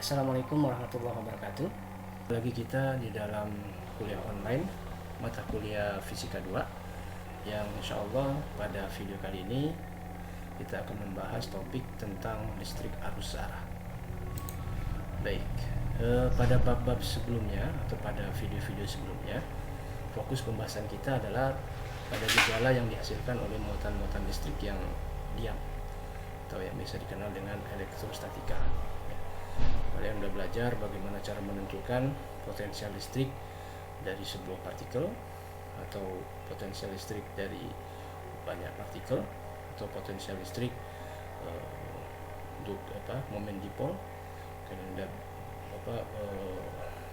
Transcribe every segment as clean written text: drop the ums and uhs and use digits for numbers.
Assalamualaikum warahmatullahi wabarakatuh. Lagi kita di dalam kuliah online mata kuliah Fisika 2 yang insya Allah pada video kali ini kita akan membahas topik tentang listrik arus arah. Baik, pada bab-bab sebelumnya atau pada video-video sebelumnya fokus pembahasan kita adalah pada gejala yang dihasilkan oleh muatan-muatan listrik yang diam atau yang biasa dikenal dengan elektrostatika. Kalian sudah belajar bagaimana cara menentukan potensial listrik dari sebuah partikel atau potensial listrik dari banyak partikel atau potensial listrik untuk momen dipol. Kalian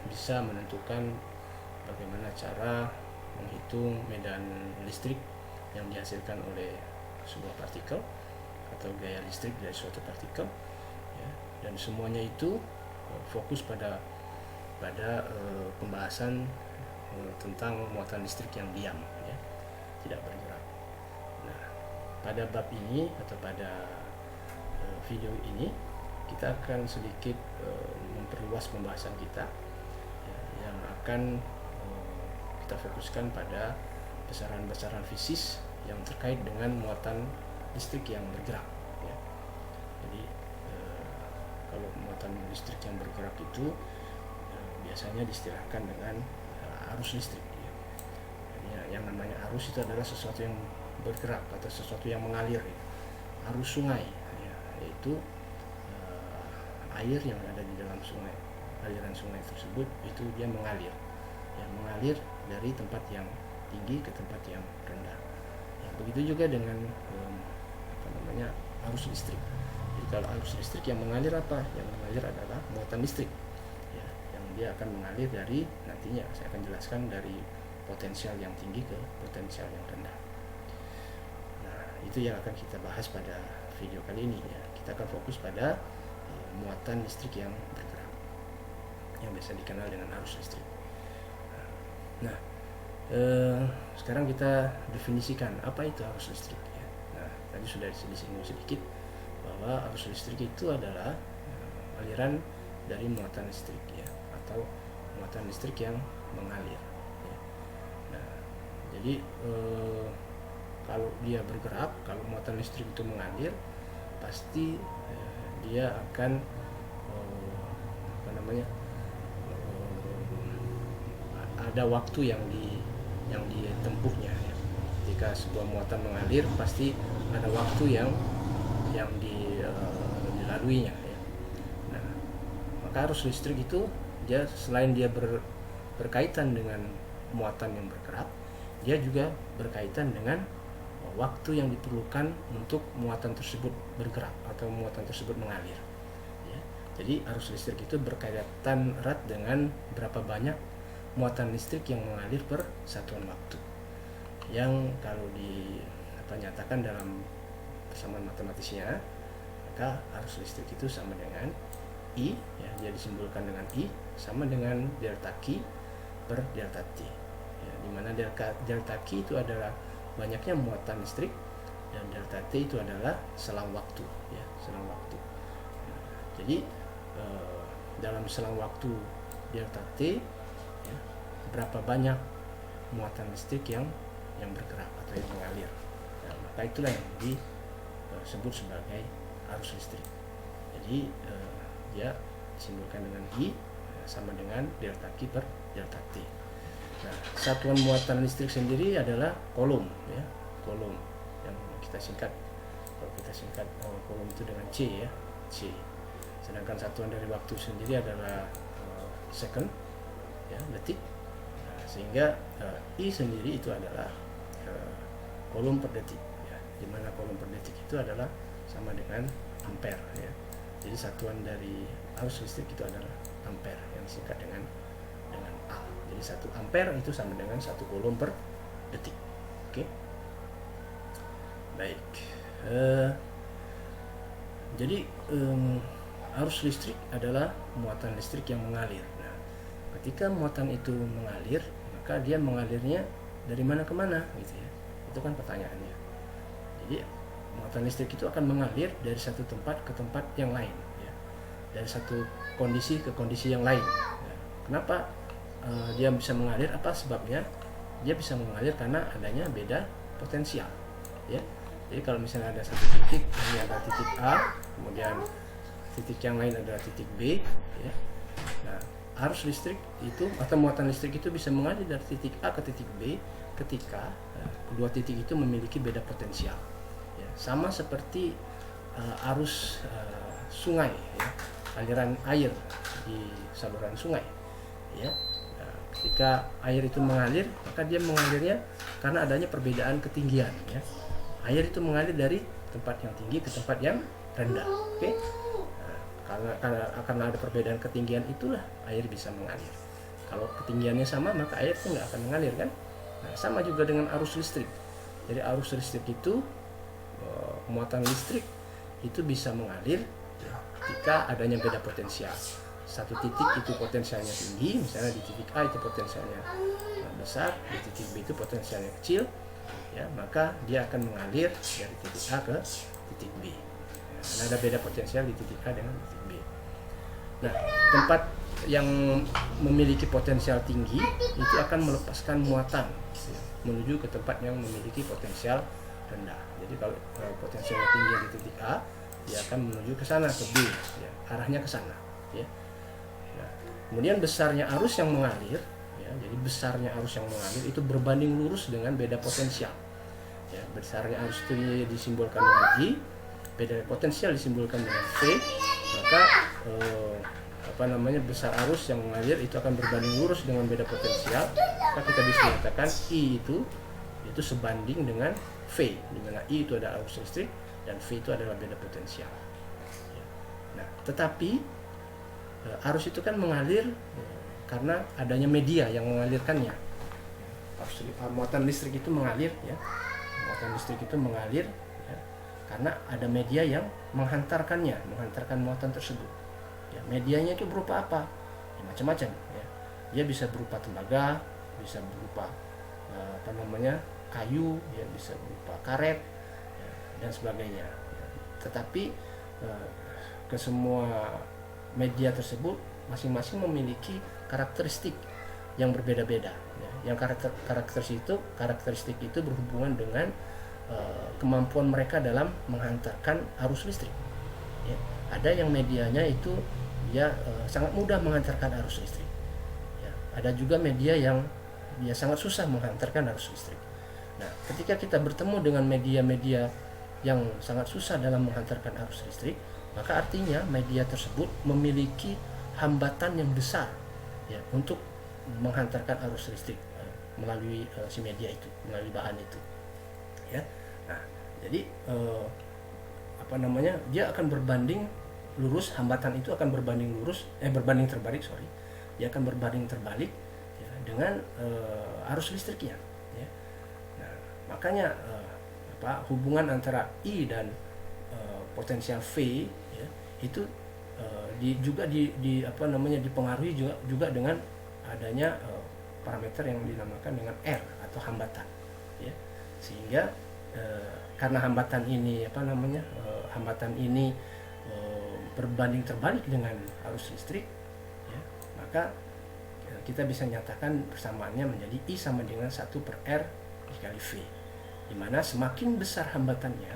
bisa menentukan bagaimana cara menghitung medan listrik yang dihasilkan oleh sebuah partikel atau gaya listrik dari suatu partikel, ya. Dan semuanya itu fokus pada pembahasan tentang muatan listrik yang diam, ya, tidak bergerak. Nah, pada bab ini atau pada video ini kita akan sedikit memperluas pembahasan kita, ya, yang akan kita fokuskan pada besaran-besaran fisis yang terkait dengan muatan listrik yang bergerak, ya. Jadi kalau muatan listrik yang bergerak itu biasanya diistilahkan dengan arus listrik, ya. Yang namanya arus itu adalah sesuatu yang bergerak atau sesuatu yang mengalir, ya. Arus sungai, ya, yaitu air yang ada di dalam sungai, aliran sungai tersebut itu dia mengalir, ya, mengalir dari tempat yang tinggi ke tempat yang rendah, ya. Begitu juga dengan arus listrik. Jadi kalau arus listrik yang mengalir apa? Yang mengalir adalah muatan listrik, ya, yang dia akan mengalir dari, nantinya saya akan jelaskan, dari potensial yang tinggi ke potensial yang rendah. Nah, itu yang akan kita bahas pada video kali ini, ya. Kita akan fokus pada muatan listrik yang bergerak, yang biasa dikenal dengan arus listrik. Nah, sekarang kita definisikan apa itu arus listrik, ya. Nah, tadi sudah disinggung sedikit bahwa arus listrik itu adalah aliran dari muatan listrik, ya, atau muatan listrik yang mengalir, ya. Nah, jadi kalau dia bergerak, kalau muatan listrik itu mengalir, pasti dia akan ada waktu yang ditempuhnya, ya. Jika sebuah muatan mengalir, pasti ada waktu yang dilaluinya, ya. Nah, maka arus listrik itu dia selain dia berkaitan dengan muatan yang bergerak, dia juga berkaitan dengan waktu yang diperlukan untuk muatan tersebut bergerak atau muatan tersebut mengalir, ya. Jadi arus listrik itu berkaitan erat dengan berapa banyak muatan listrik yang mengalir per satuan waktu, yang kalau dinyatakan dalam persamaan matematisnya, maka arus listrik itu sama dengan I, ya, dia disimbolkan dengan I sama dengan delta Q per delta T, ya, dimana delta Q itu adalah banyaknya muatan listrik dan delta T itu adalah selang waktu, ya, selang waktu. Nah, jadi dalam selang waktu delta T, ya, berapa banyak muatan listrik yang bergerak atau yang mengalir. Nah, maka itulah yang disebut sebagai arus listrik. Jadi dia disimbolkan dengan I sama dengan delta Q per delta T. Nah, satuan muatan listrik sendiri adalah coulomb, ya, coulomb yang kita singkat. Kalau kita singkat coulomb itu dengan C, ya, C. Sedangkan satuan dari waktu sendiri adalah second, ya, detik. Nah, sehingga I sendiri itu adalah coulomb per detik, ya, di mana coulomb per detik itu adalah sama dengan ampere, ya. Jadi satuan dari arus listrik itu adalah ampere yang disingkat dengan A. Jadi 1 ampere itu sama dengan 1 coulomb per detik. Oke. Baik. Jadi arus listrik adalah muatan listrik yang mengalir. Nah, ketika muatan itu mengalir, maka dia mengalirnya dari mana ke mana, gitu, ya. Itu kan pertanyaannya. Jadi muatan listrik itu akan mengalir dari satu tempat ke tempat yang lain, ya. dari satu kondisi ke kondisi yang lain. Ya, kenapa dia bisa mengalir? Apa sebabnya? Dia bisa mengalir karena adanya beda potensial. Ya, jadi kalau misalnya ada satu titik, ini ada titik A, kemudian titik yang lain adalah titik B, ya. Nah, arus listrik itu atau muatan listrik itu bisa mengalir dari titik A ke titik B ketika kedua titik itu memiliki beda potensial. Ya, sama seperti arus sungai, ya, aliran air di saluran sungai. Ya, nah, ketika air itu mengalir, maka dia mengalirnya karena adanya perbedaan ketinggian. Ya, air itu mengalir dari tempat yang tinggi ke tempat yang rendah. Oke. Karena ada perbedaan ketinggian itulah air bisa mengalir. Kalau ketinggiannya sama maka air itu nggak akan mengalir kan. Nah, sama juga dengan arus listrik. Jadi arus listrik itu muatan listrik itu bisa mengalir ketika adanya beda potensial. Satu titik itu potensialnya tinggi, misalnya di titik A itu potensialnya besar, di titik B itu potensialnya kecil, ya, maka dia akan mengalir dari titik A ke titik B. Karena ada beda potensial di titik A dengan titik B. Nah, tempat yang memiliki potensial tinggi itu akan melepaskan muatan menuju ke tempat yang memiliki potensial rendah. Jadi kalau potensialnya tinggi di titik A, dia akan menuju ke sana, ke B, ya, arahnya ke sana. Ya. Nah, kemudian besarnya arus yang mengalir, ya, jadi besarnya arus yang mengalir itu berbanding lurus dengan beda potensial. Ya, besarnya arus itu disimbolkan dengan I, beda potensial disimbolkan dengan V, maka besar arus yang mengalir itu akan berbanding lurus dengan beda potensial, maka kita bisa mengatakan I itu sebanding dengan V, di mana I itu ada arus listrik dan V itu adalah beda potensial. Nah, tetapi arus itu kan mengalir karena adanya media yang mengalirkannya. Muatan listrik itu mengalir, ya. Muatan listrik itu mengalir, ya, karena ada media yang menghantarkan muatan tersebut. Ya, medianya itu berupa apa? Ya, macam-macam. Ya. Dia bisa berupa tembaga, bisa berupa kayu, ya, bisa berupa karet, ya, dan sebagainya. Ya. Tetapi ke semua media tersebut masing-masing memiliki karakteristik yang berbeda-beda. Ya. Yang karakteristik itu berhubungan dengan kemampuan mereka dalam menghantarkan arus listrik. Ya. Ada yang medianya itu dia sangat mudah menghantarkan arus listrik. Ya. Ada juga media yang dia sangat susah menghantarkan arus listrik. Nah, ketika kita bertemu dengan media-media yang sangat susah dalam menghantarkan arus listrik, maka artinya media tersebut memiliki hambatan yang besar, ya, untuk menghantarkan arus listrik melalui si media itu, melalui bahan itu. Ya. Nah, jadi dia akan berbanding lurus, hambatan itu akan berbanding terbalik, dia akan berbanding terbalik, ya, dengan arus listriknya. Ya. Nah, makanya hubungan antara I dan potensial V, ya, itu dipengaruhi juga dengan adanya parameter yang dinamakan dengan R atau hambatan. Ya. Sehingga karena hambatan ini berbanding terbalik dengan arus listrik, ya, maka kita bisa nyatakan persamaannya menjadi I sama dengan 1/R dikali V, di mana semakin besar hambatannya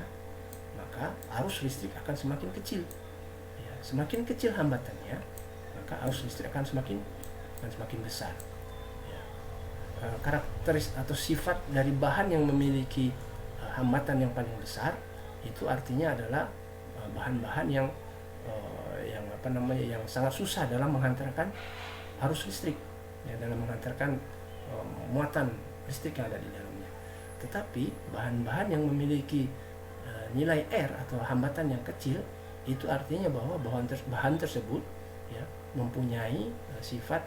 maka arus listrik akan semakin kecil. Ya, semakin kecil hambatannya maka arus listrik akan semakin besar. Ya. Karakteristik atau sifat dari bahan yang memiliki hambatan yang paling besar itu artinya adalah bahan-bahan yang sangat susah dalam menghantarkan arus listrik, ya, dalam menghantarkan muatan listrik yang ada di dalamnya. Tetapi bahan-bahan yang memiliki nilai R atau hambatan yang kecil itu artinya bahwa bahan tersebut, ya, mempunyai sifat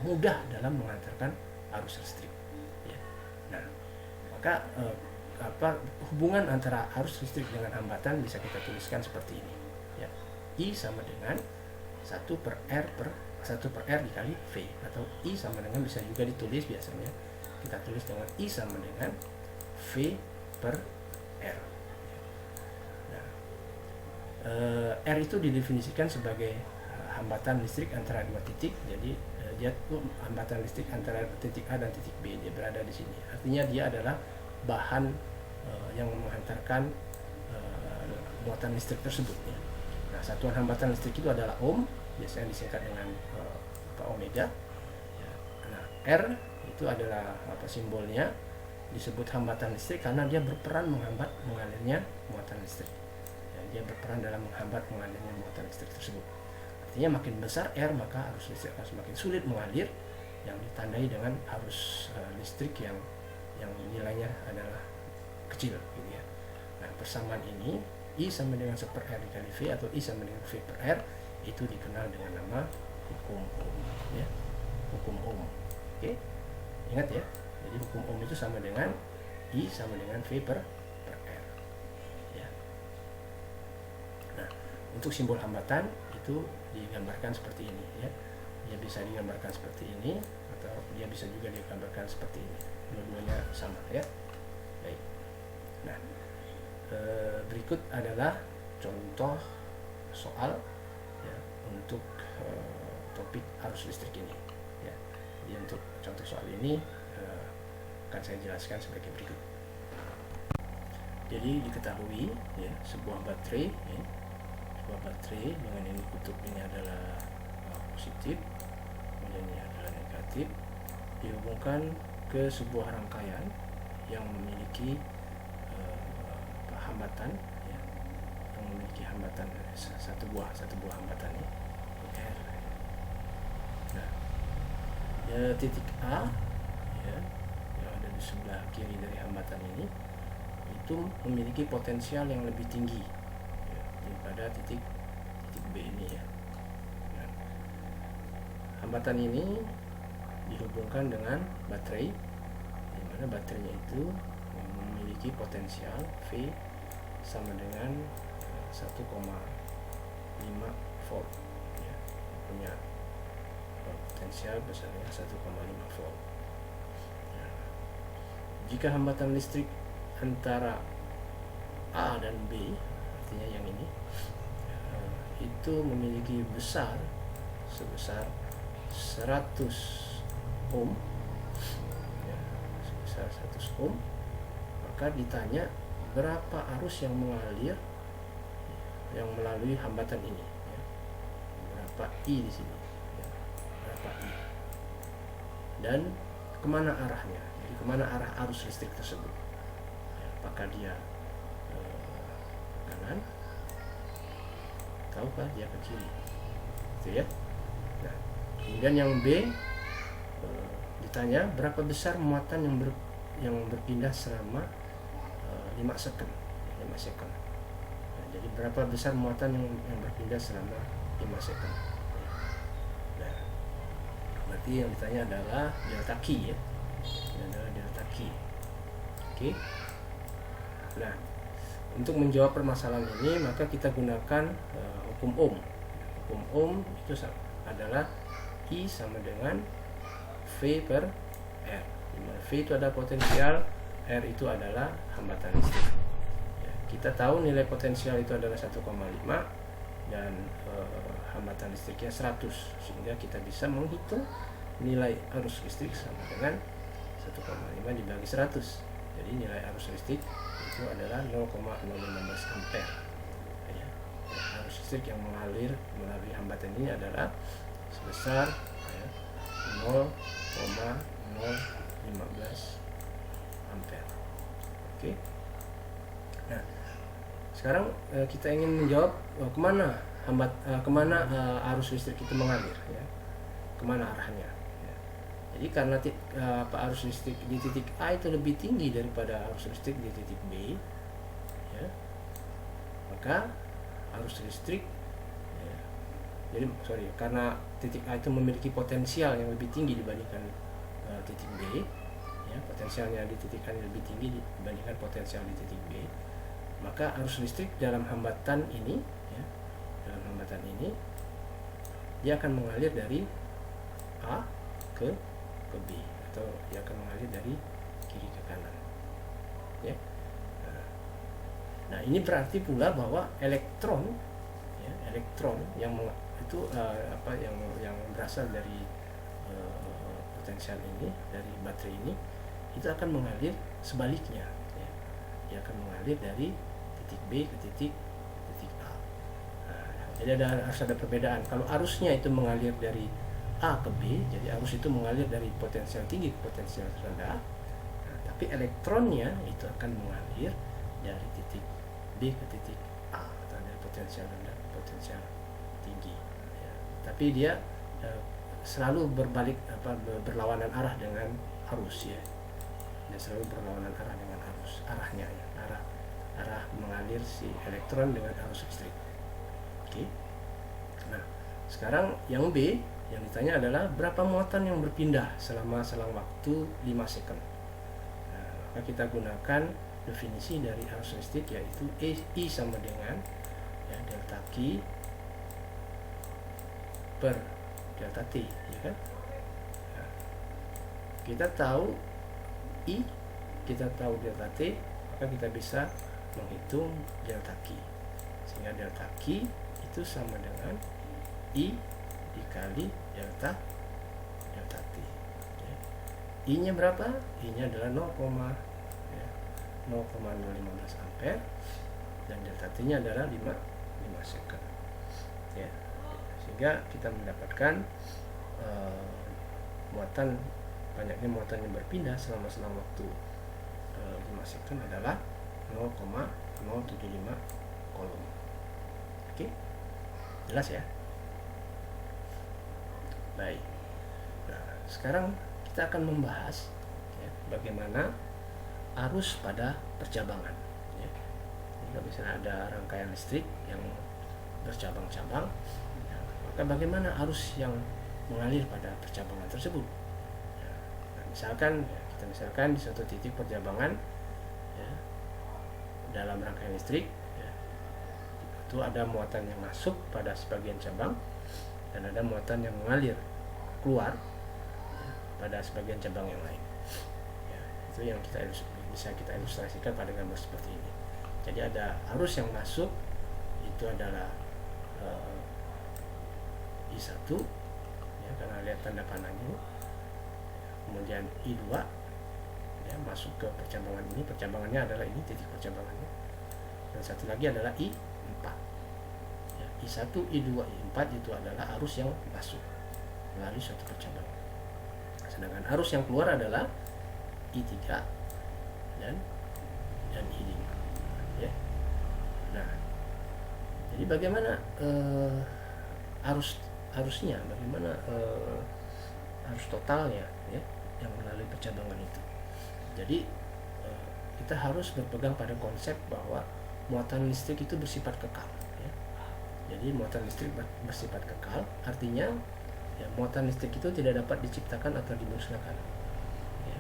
mudah dalam menghantarkan arus listrik. Ya. Nah, maka hubungan antara arus listrik dengan hambatan bisa kita tuliskan seperti ini. Ya. I sama dengan 1/R dikali V, atau I sama dengan, bisa juga ditulis biasanya kita tulis dengan I sama dengan V/R. Nah, R itu didefinisikan sebagai hambatan listrik antara dua titik. Jadi dia itu hambatan listrik antara titik A dan titik B, dia berada di sini. Artinya dia adalah bahan yang menghantarkan muatan listrik tersebut ya. Nah, satuan hambatan listrik itu adalah ohm, biasanya disingkat dengan ohmega. Ya. Nah, R itu adalah simbolnya, disebut hambatan listrik karena dia berperan menghambat mengalirnya muatan listrik. Ya, dia berperan dalam menghambat mengalirnya muatan listrik tersebut. Artinya makin besar R, maka arus listrik akan semakin sulit mengalir, yang ditandai dengan arus listrik yang nilainya adalah kecil gitu ya. Nah, persamaan ini I sama dengan 1/R dikali V atau I sama dengan V per R itu dikenal dengan nama hukum Ohm ya. Hukum Ohm. Oke. Ingat ya. Jadi hukum Ohm itu sama dengan I sama dengan V per R ya. Nah, untuk simbol hambatan itu digambarkan seperti ini ya. Dia bisa digambarkan seperti ini atau dia bisa juga digambarkan seperti ini. Dua-duanya sama ya. Baik. Nah, berikut adalah contoh soal ya, untuk topik arus listrik ini ya. Jadi untuk contoh soal ini akan saya jelaskan sebagai berikut. Jadi diketahui ya, sebuah baterai ya, sebuah baterai dengan ini kutub ini adalah positif, kemudian ini adalah negatif, dihubungkan ke sebuah rangkaian yang memiliki hambatan ya, yang memiliki hambatan satu buah hambatan ini R. Nah, ya, titik A ya, yang ada di sebelah kiri dari hambatan ini itu memiliki potensial yang lebih tinggi ya, daripada titik B ini ya. Nah, hambatan ini dihubungkan dengan baterai, di mana baterainya itu memiliki potensial V sama dengan 1,5 volt ya, punya potensial besarnya 1,5 volt ya. Jika hambatan listrik antara A dan B, artinya yang ini itu memiliki sebesar 100 ohm ya, sebesar 100 ohm, maka ditanya berapa arus yang mengalir yang melalui hambatan ini ya. Berapa I di sini ya. Berapa I dan kemana arahnya, jadi kemana arah arus listrik tersebut ya, apakah dia kanan, tahukah dia ke kiri gitu ya. Nah, kemudian yang B ditanya berapa besar muatan yang berpindah selama 5 second. Nah, jadi berapa besar muatan yang berpindah selama 5 second. Nah, berarti yang ditanya adalah delta Q ya. Ini adalah delta Q. Oke. Nah, untuk menjawab permasalahan ini maka kita gunakan hukum Ohm. Hukum Ohm itu adalah I sama dengan V per R. Di mana V itu adalah potensial, R itu adalah hambatan listrik ya, kita tahu nilai potensial itu adalah 1,5 dan hambatan listriknya 100, sehingga kita bisa menghitung nilai arus listrik sama dengan 1,5 dibagi 100. Jadi nilai arus listrik itu adalah 0,015 ampere ya. Arus listrik yang mengalir melalui hambatan ini adalah sebesar ya, 0,015 ampere. Oke. Nah, sekarang kita ingin menjawab kemana arus listrik itu mengalir ya, kemana arahnya ya. Jadi karena arus listrik di titik A itu lebih tinggi daripada arus listrik di titik B ya, maka arus listrik ya, jadi karena titik A itu memiliki potensial yang lebih tinggi dibandingkan titik B ya, potensialnya di titik A lebih tinggi dibandingkan potensial di titik B, maka arus listrik dalam hambatan ini ya, dia akan mengalir dari A ke B, atau dia akan mengalir dari kiri ke kanan ya. Nah, ini berarti pula bahwa elektron ya, elektron itu yang berasal dari potensial ini, dari baterai ini, itu akan mengalir sebaliknya, ya. Dia akan mengalir dari titik B ke titik A. Jadi harus ada perbedaan. Kalau arusnya itu mengalir dari A ke B, jadi arus itu mengalir dari potensial tinggi ke potensial rendah. Tapi elektronnya itu akan mengalir dari titik B ke titik A, atau dari potensial rendah ke potensial tinggi, ya. Tapi dia selalu berlawanan arah dengan arus, ya. Dia selalu berlawanan arah dengan arus, arahnya, ya. arah mengalir si elektron dengan arus listrik. Oke. Nah, sekarang yang B yang ditanya adalah berapa muatan yang berpindah selama selang waktu 5 second. Maka kita gunakan definisi dari arus listrik, yaitu I sama dengan, ya, delta Q per delta T, ya kan? Nah, kita tahu I, kita tahu delta T, maka kita bisa menghitung delta Q, sehingga delta Q itu sama dengan I dikali delta T, ya. I nya berapa? I nya adalah 0,015 ampere, dan delta T nya adalah 5 second, ya. Sehingga kita mendapatkan banyaknya muatan yang berpindah selama selang waktu 5 second adalah 0,075 kolom. Oke, jelas ya? Baik. Nah, sekarang kita akan membahas, ya, bagaimana arus pada percabangan, ya. Jika misalnya ada rangkaian listrik yang bercabang-cabang, ya, maka bagaimana arus yang mengalir pada percabangan tersebut. Nah, kita misalkan di suatu titik percabangan, ya, dalam rangkaian listrik, ya, itu ada muatan yang masuk pada sebagian cabang dan ada muatan yang mengalir keluar, ya, pada sebagian cabang yang lain, ya. Itu yang bisa kita ilustrasikan pada gambar seperti ini. Jadi ada arus yang masuk, itu adalah I1, ya, karena lihat tanda panahnya. Kemudian I2, ya, masuk ke percabangan ini, percabangannya adalah ini titik percabangannya, dan satu lagi adalah I4, ya, I1, I2, I4 itu adalah arus yang masuk melalui suatu percabangan, sedangkan arus yang keluar adalah I3 dan I5, ya. Nah, jadi bagaimana arusnya, bagaimana arus totalnya, ya, yang melalui percabangan itu. Jadi kita harus berpegang pada konsep bahwa muatan listrik itu bersifat kekal, ya. Jadi muatan listrik bersifat kekal, artinya, ya, muatan listrik itu tidak dapat diciptakan atau dimusnahkan, ya.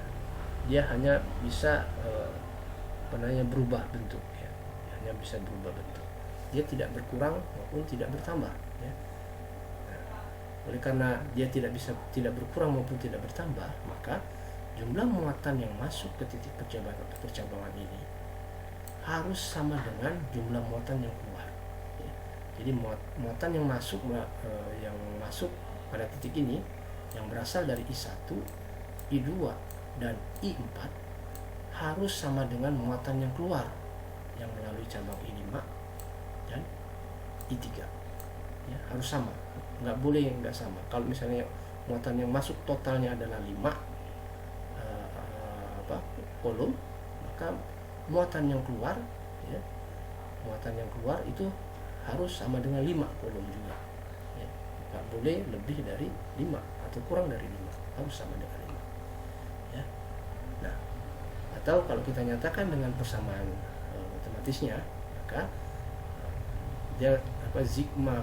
Dia hanya bisa berubah bentuk, ya. Hanya bisa berubah bentuk. Dia tidak berkurang maupun tidak bertambah, ya. Oleh karena dia tidak berkurang maupun tidak bertambah, maka jumlah muatan yang masuk ke titik percabangan ini harus sama dengan jumlah muatan yang keluar, ya. Jadi muatan yang masuk pada titik ini yang berasal dari I1, I2 dan I4 harus sama dengan muatan yang keluar yang melalui cabang I5 dan I3, ya, harus sama. Nggak boleh nggak sama. Kalau misalnya muatan yang masuk totalnya adalah 5 kolom, maka muatan yang keluar, ya, muatan yang keluar itu harus sama dengan 5 kolom juga, ya. Nggak boleh lebih dari 5 atau kurang dari 5, harus sama dengan 5, ya. Nah, atau kalau kita nyatakan dengan persamaan matematisnya, maka dia sigma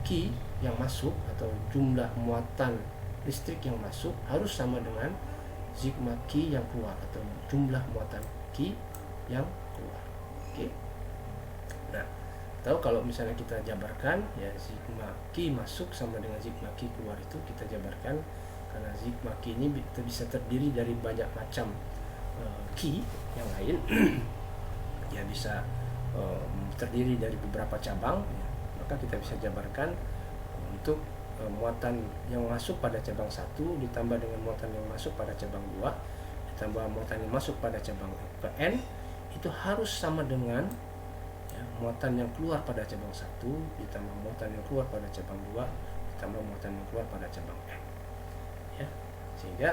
Q yang masuk atau jumlah muatan listrik yang masuk harus sama dengan sigma Q yang keluar atau jumlah muatan Q yang keluar. Oke. Nah, atau kalau misalnya kita jabarkan, ya, sigma Q masuk sama dengan sigma Q keluar itu kita jabarkan, karena sigma Q ini bisa terdiri dari banyak macam Q yang lain, ya, bisa terdiri dari beberapa cabang, ya. maka kita bisa jabarkan untuk muatan yang masuk pada cabang 1 ditambah dengan muatan yang masuk pada cabang 2 ditambah muatan yang masuk pada cabang N itu harus sama dengan muatan yang keluar pada cabang 1 ditambah muatan yang keluar pada cabang 2 ditambah muatan yang keluar pada cabang N. Ya. Sehingga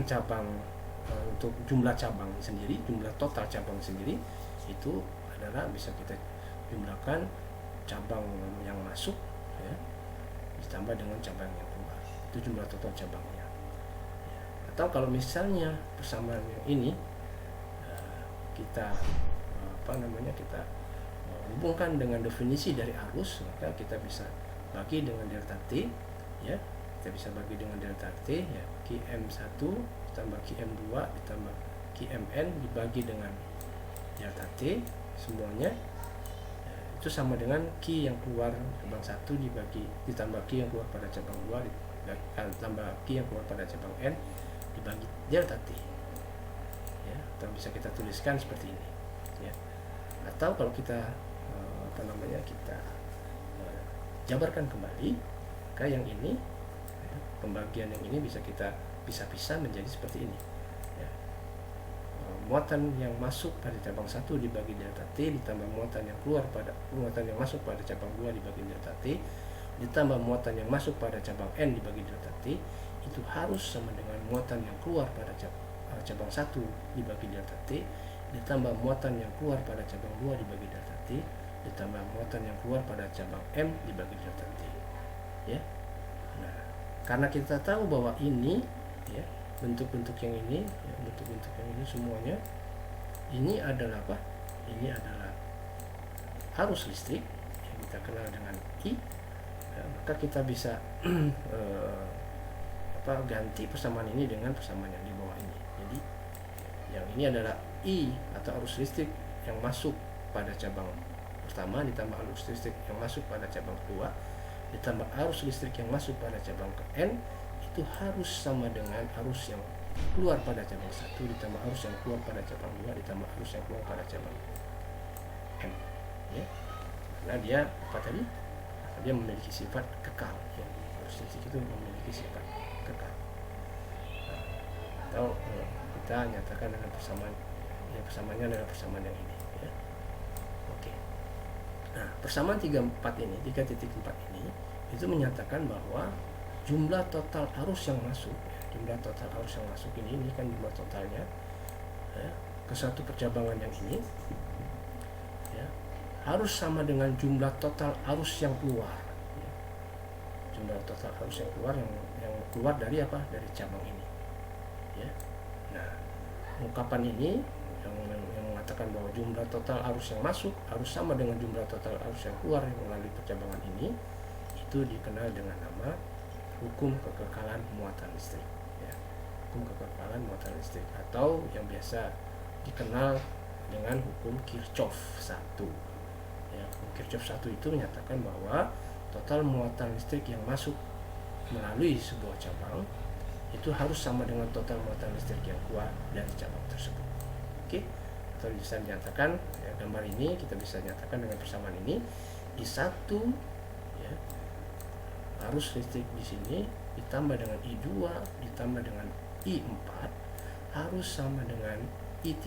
cabang untuk jumlah cabang sendiri, jumlah total cabang sendiri itu adalah bisa kita jumlahkan cabang yang masuk ya, ditambah dengan cabang yang keluar. Itu jumlah total cabangnya. Ya. Atau kalau misalnya persamaan yang ini kita kita hubungkan dengan definisi dari arus, maka kita bisa bagi dengan delta T ya. Kita bisa bagi dengan delta T ya, Qm1 ditambah Qm2 ditambah Qmn dibagi dengan delta T semuanya ya, itu sama dengan Q yang keluar cabang 1 ditambah Q yang keluar pada cabang 2 ditambah Q yang keluar pada cabang N dibagi delta T ya. Atau bisa kita tuliskan seperti ini ya. Atau kalau kita kita jabarkan kembali ke yang ini ya, pembagian yang ini bisa kita pisah-pisah menjadi seperti ini ya. Muatan yang masuk pada cabang 1 dibagi delta T ditambah muatan yang masuk pada cabang 2 dibagi delta T ditambah muatan yang masuk pada cabang N dibagi delta T itu harus sama dengan muatan yang keluar pada cabang 1 dibagi delta T ditambah muatan yang keluar pada cabang 2 dibagi delta T ditambah muatan yang keluar pada cabang M dibagi delta T ya. Nah, karena kita tahu bahwa ini ya, bentuk-bentuk yang ini ya, bentuk-bentuk yang ini semuanya ini adalah apa? Ini adalah arus listrik yang kita kenal dengan I ya, maka kita bisa ganti persamaan ini dengan persamaan yang di bawah ini. Jadi yang ini adalah I atau arus listrik yang masuk pada cabang pertama ditambah arus listrik yang masuk pada cabang kedua ditambah arus listrik yang masuk pada cabang ke N itu harus sama dengan arus yang keluar pada cabang 1 ditambah arus yang keluar pada cabang 2 ditambah arus yang keluar pada cabang M ya. Karena dia dia memiliki sifat kekal ya. Arus listrik itu memiliki sifat kekal. Nah, atau kita nyatakan dengan persamaan ya, persamaannya adalah persamaan yang ini ya. Oke. Nah, persamaan 3.4 ini itu menyatakan bahwa jumlah total arus yang masuk ini kan jumlah totalnya ya, ke satu percabangan yang ini ya, harus sama dengan jumlah total arus yang keluar ya. Jumlah total arus yang keluar dari apa? Dari cabang ini ya. Nah, ungkapan ini yang mengatakan bahwa jumlah total arus yang masuk harus sama dengan jumlah total arus yang keluar yang melalui percabangan ini itu dikenal dengan nama hukum kekekalan muatan listrik ya. Hukum kekekalan muatan listrik atau yang biasa dikenal dengan hukum Kirchhoff 1 ya. Hukum Kirchhoff 1 itu menyatakan bahwa total muatan listrik yang masuk melalui sebuah cabang itu harus sama dengan total muatan listrik yang keluar dari cabang tersebut. Oke, atau bisa dinyatakan ya, gambar ini kita bisa nyatakan dengan persamaan ini I1 ya, arus listrik di sini ditambah dengan I2 ditambah dengan I4 harus sama dengan I3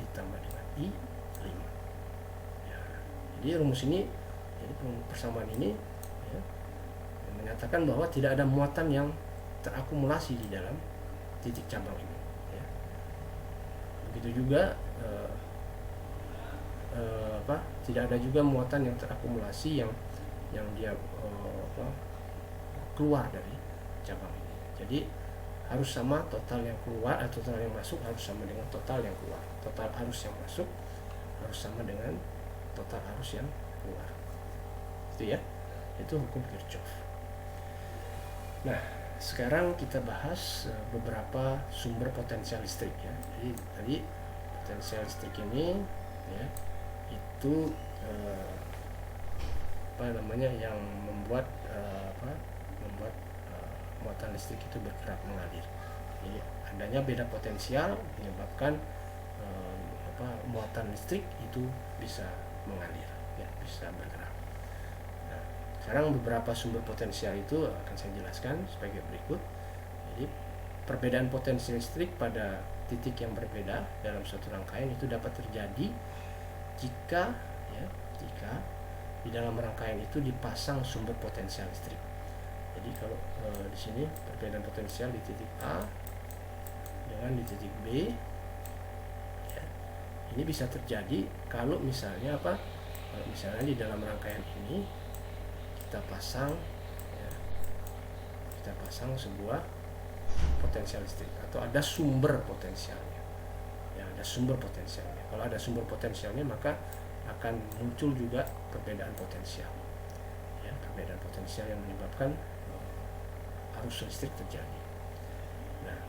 ditambah dengan I5 ya. Jadi rumus ini, jadi persamaan ini ya, menyatakan bahwa tidak ada muatan yang terakumulasi di dalam titik cabang ini ya. Begitu juga tidak ada juga muatan yang terakumulasi yang dia keluar dari cabang ini. Jadi harus sama total yang keluar atau total yang masuk harus sama dengan total yang keluar. Total arus yang masuk harus sama dengan total arus yang keluar. Itu ya. Itu hukum Kirchhoff. Nah, sekarang kita bahas beberapa sumber potensial listrik ya. Jadi tadi potensial listrik ini ya itu yang membuat muatan listrik itu bergerak mengalir. Jadi adanya beda potensial menyebabkan muatan listrik itu bisa mengalir ya, bisa bergerak. Sekarang beberapa sumber potensial itu akan saya jelaskan sebagai berikut. Jadi perbedaan potensi listrik pada titik yang berbeda dalam suatu rangkaian itu dapat terjadi jika di dalam rangkaian itu dipasang sumber potensial listrik. Jadi kalau di sini perbedaan potensial di titik A dengan di titik B, ya, ini bisa terjadi kalau misalnya Kalau misalnya di dalam rangkaian ini kita pasang sebuah potensial listrik atau ada sumber potensialnya. Ya, ada sumber potensialnya. Kalau ada sumber potensialnya maka akan muncul juga perbedaan potensial. Ya, perbedaan potensial yang menyebabkan arus listrik terjadi. Nah,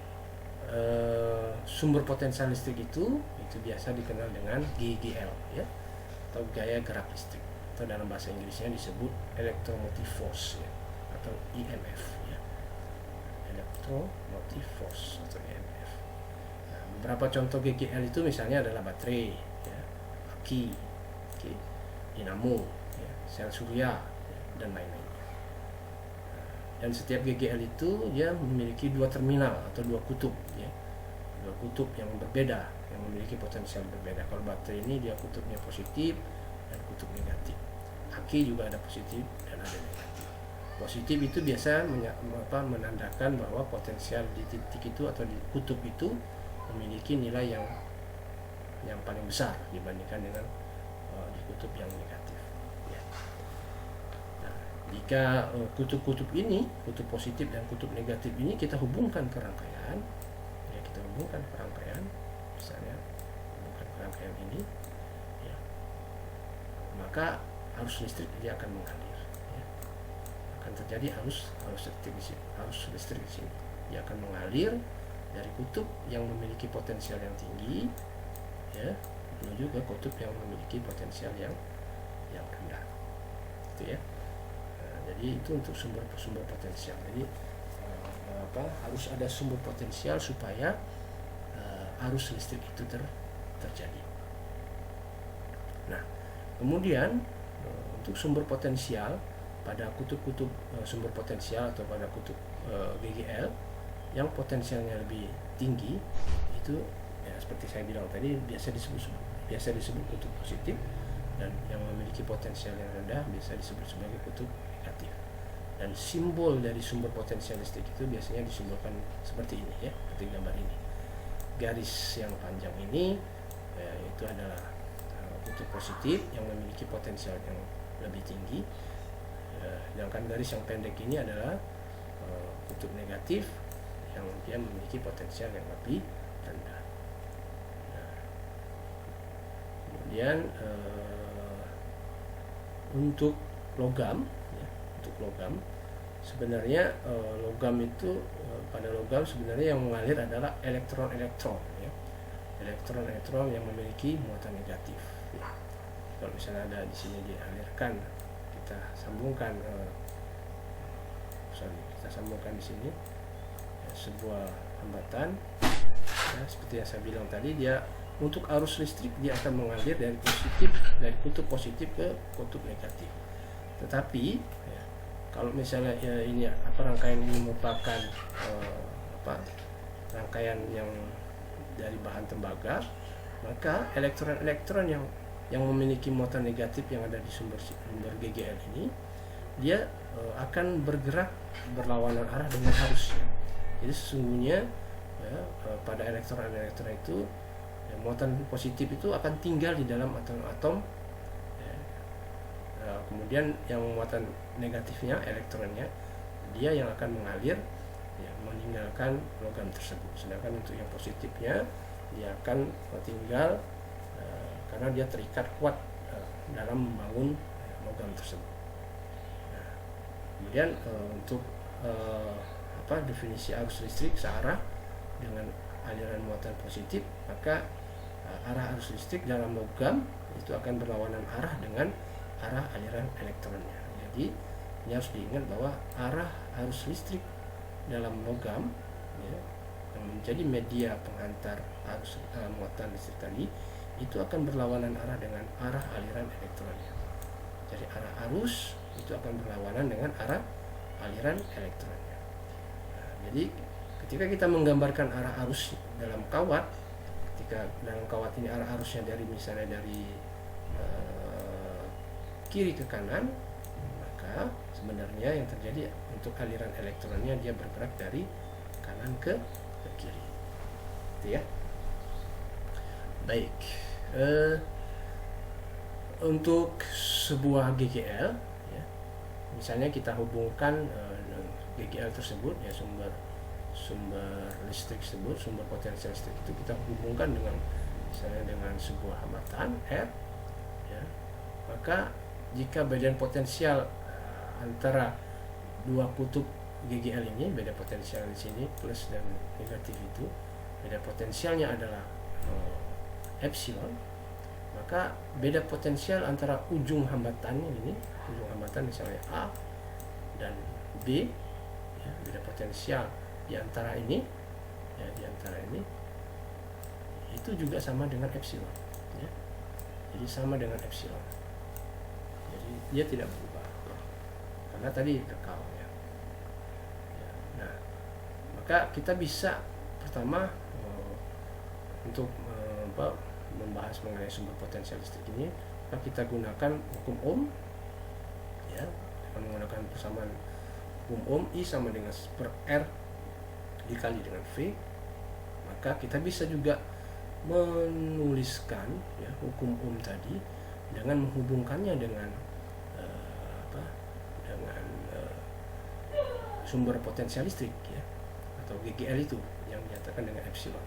sumber potensial listrik itu biasa dikenal dengan GGL, ya, atau gaya gerak listrik, atau dalam bahasa Inggrisnya disebut electromotive force, ya, atau EMF, ya. Electromotive force atau EMF. Nah, beberapa contoh GGL itu misalnya adalah baterai, ya, aki, dinamo, ya, sel surya, ya, dan lain-lain. Dan setiap GGL itu dia memiliki dua terminal atau dua kutub, ya, dua kutub yang berbeda, yang memiliki potensial berbeda. Kalau baterai ini dia kutubnya positif dan kutub negatif. Aki juga ada positif dan ada negatif. Positif itu biasa menandakan bahwa potensial di titik itu atau di kutub itu memiliki nilai yang paling besar dibandingkan dengan di kutub yang negatif. Ya. Nah, jika kutub-kutub ini, kutub positif dan kutub negatif ini kita hubungkan ke rangkaian, ya, misalnya hubungkan ke rangkaian ini, ya, maka arus listrik dia akan mengalir, ya. Akan terjadi arus listrik di sini. Dia akan mengalir dari kutub yang memiliki potensial yang tinggi, ya, menuju ke kutub yang memiliki potensial yang rendah, gitu ya. Nah, jadi itu untuk sumber potensial. Jadi harus ada sumber potensial supaya arus listrik itu terjadi. Nah, kemudian untuk sumber potensial pada kutub-kutub sumber potensial atau pada kutub GGL yang potensialnya lebih tinggi itu, ya, seperti saya bilang tadi, biasa disebut kutub positif, dan yang memiliki potensial yang rendah biasa disebut sebagai kutub negatif. Dan simbol dari sumber potensial listrik itu biasanya disimbolkan seperti ini, ya, seperti gambar ini. Garis yang panjang ini, ya, itu adalah kutub positif yang memiliki potensial yang lebih tinggi, sedangkan garis yang pendek ini adalah kutub negatif yang dia memiliki potensial yang lebih rendah. Nah, kemudian untuk logam, sebenarnya logam itu pada logam sebenarnya yang mengalir adalah elektron-elektron, ya. Elektron-elektron yang memiliki muatan negatif, ya. Kalau misalnya ada di sini dialirkan, kita sambungkan di sini, ya, sebuah hambatan, ya, seperti yang saya bilang tadi, dia untuk arus listrik dia akan mengalir dari kutub positif ke kutub negatif. Tetapi, ya, kalau misalnya ini rangkaian ini merupakan rangkaian yang dari bahan tembaga, maka elektron-elektron yang memiliki muatan negatif yang ada di sumber GGL ini, dia akan bergerak berlawanan arah dengan arusnya. Jadi sesungguhnya, ya, pada elektron-elektron itu, ya, muatan positif itu akan tinggal di dalam atom-atom, ya. Kemudian yang muatan negatifnya, elektronnya, dia yang akan mengalir, ya, meninggalkan logam tersebut. Sedangkan untuk yang positifnya, dia akan tinggal karena dia terikat kuat dalam membangun logam tersebut. Nah, kemudian untuk definisi arus listrik searah dengan aliran muatan positif, maka arah arus listrik dalam logam itu akan berlawanan arah dengan arah aliran elektronnya. Jadi ini harus diingat bahwa arah arus listrik dalam logam, ya, yang menjadi media penghantar arus muatan listrik tadi, itu akan berlawanan arah dengan arah aliran elektronnya. Jadi arah arus itu akan berlawanan dengan arah aliran elektronnya. Nah, jadi ketika kita menggambarkan arah arus dalam kawat, ketika dalam kawat ini arah arusnya misalnya dari kiri ke kanan, maka sebenarnya yang terjadi untuk aliran elektronnya dia bergerak dari kanan ke kiri, gitu ya. Baik, untuk sebuah GGL, ya, misalnya kita hubungkan GGL tersebut, ya, sumber listrik tersebut, sumber potensial listrik itu kita hubungkan dengan misalnya dengan sebuah hambatan R, ya, maka jika badan potensial antara dua kutub GGL ini, beda potensial di sini plus dan negatif itu, beda potensialnya adalah epsilon, maka beda potensial antara ujung hambatan ini, ujung hambatan misalnya A dan B, ya, beda potensial di antara ini, ya, di antara ini itu juga sama dengan epsilon, ya. Jadi sama dengan epsilon. Jadi dia tidak berubah, ya, karena tadi kekal, ya. Ya, nah, maka kita bisa pertama untuk membahas mengenai sumber potensial listrik ini, maka kita gunakan hukum Ohm, ya, dengan menggunakan persamaan hukum Ohm, I sama dengan per R dikali dengan V, maka kita bisa juga menuliskan, ya, hukum Ohm tadi dengan menghubungkannya dengan sumber potensial listrik, ya, atau GGL itu yang dinyatakan dengan epsilon.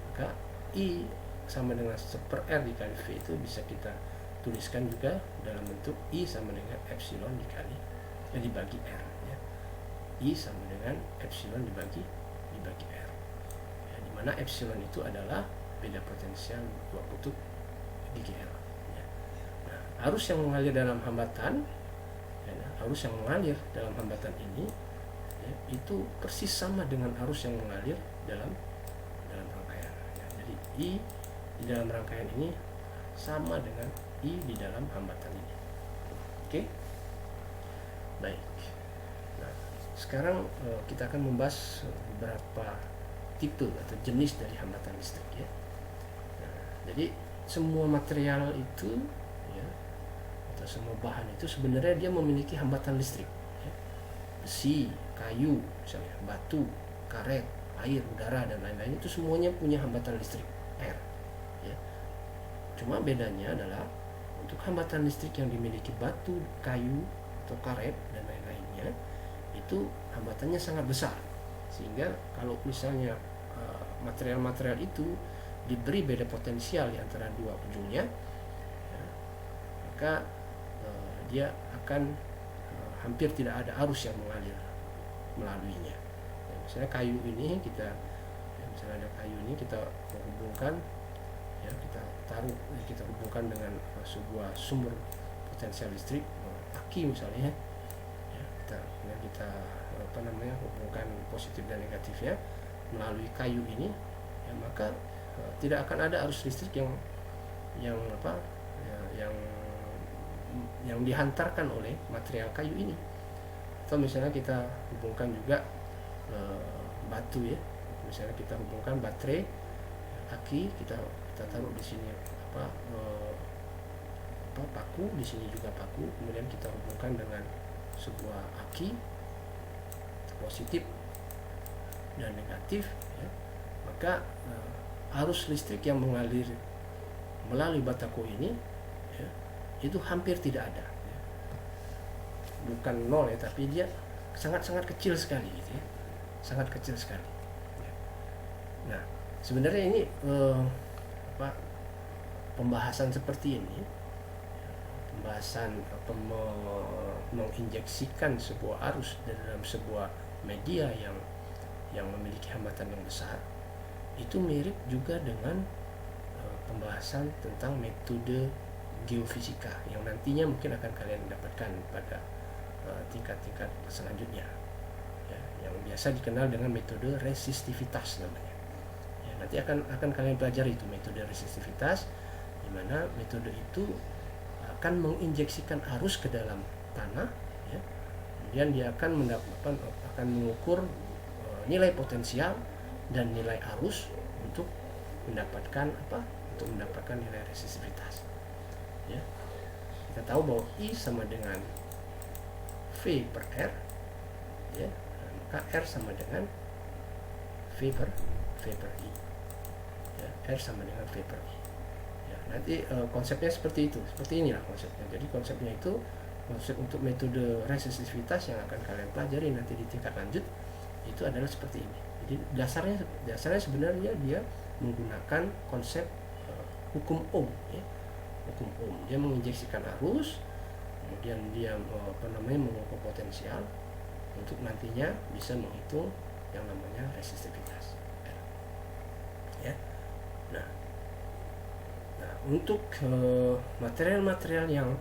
Maka I sama dengan 1/R dikali V itu bisa kita tuliskan juga dalam bentuk I sama dengan epsilon dibagi R, ya. I sama dengan epsilon dibagi R, ya, dimana epsilon itu adalah beda potensial dua kutub GGL, ya. Nah, arus yang mengalir dalam hambatan, ya, arus yang mengalir dalam hambatan ini, ya, itu persis sama dengan arus yang mengalir dalam rangkaian, ya. Jadi I di dalam rangkaian ini sama dengan I di dalam hambatan ini. Oke? Baik. Nah, sekarang kita akan membahas beberapa tipe atau jenis dari hambatan listrik, ya. Nah, jadi semua material itu, ya, atau semua bahan itu sebenarnya dia memiliki hambatan listrik, ya. Besi, kayu, misalnya batu, karet, air, udara dan lain-lain itu semuanya punya hambatan listrik R, ya. Cuma bedanya adalah untuk hambatan listrik yang dimiliki batu, kayu, atau karet dan lain-lainnya itu hambatannya sangat besar, sehingga kalau misalnya material-material itu diberi beda potensial di antara dua ujungnya, ya, maka dia akan hampir tidak ada arus yang mengalir melaluinya. Ya, misalnya kayu ini kita, ya, misalnya ada kayu ini kita menghubungkan, ya, kita hubungkan dengan sebuah sumber potensial listrik, aki misalnya, ya, kita hubungkan positif dan negatifnya melalui kayu ini, ya, maka tidak akan ada arus listrik yang dihantarkan oleh material kayu ini. Atau misalnya kita hubungkan juga batu, ya, misalnya kita hubungkan baterai, aki, kita taruh di sini paku, di sini juga paku, kemudian kita hubungkan dengan sebuah aki positif dan negatif, ya, maka arus listrik yang mengalir melalui batako ini, ya, itu hampir tidak ada, ya. Bukan nol, ya, tapi dia sangat-sangat kecil sekali, gitu, ya. Sangat kecil sekali, ya. Nah, sebenarnya ini pembahasan seperti ini, pembahasan menginjeksikan sebuah arus dalam sebuah media yang memiliki hambatan yang besar, itu mirip juga dengan pembahasan tentang metode geofisika yang nantinya mungkin akan kalian dapatkan pada tingkat-tingkat selanjutnya, ya, yang biasa dikenal dengan metode resistivitas namanya. Ya, nanti akan kalian pelajari itu metode resistivitas, di mana metode itu akan menginjeksikan arus ke dalam tanah Kemudian dia akan mengukur nilai potensial dan nilai arus untuk mendapatkan nilai resistivitas. Ya. Kita tahu bahwa I sama dengan V per R, ya, maka R sama dengan V per I, ya, R sama dengan V per I. Ya, nanti konsepnya seperti inilah konsepnya. Jadi konsepnya itu konsep untuk metode resistivitas yang akan kalian pelajari nanti di tingkat lanjut itu adalah seperti ini. Jadi dasarnya sebenarnya dia menggunakan konsep hukum Ohm, ya. Hukum Ohm, dia menginjeksikan arus, kemudian dia mengukur potensial untuk nantinya bisa menghitung yang namanya resistivitas. Ya. Nah, untuk material-material yang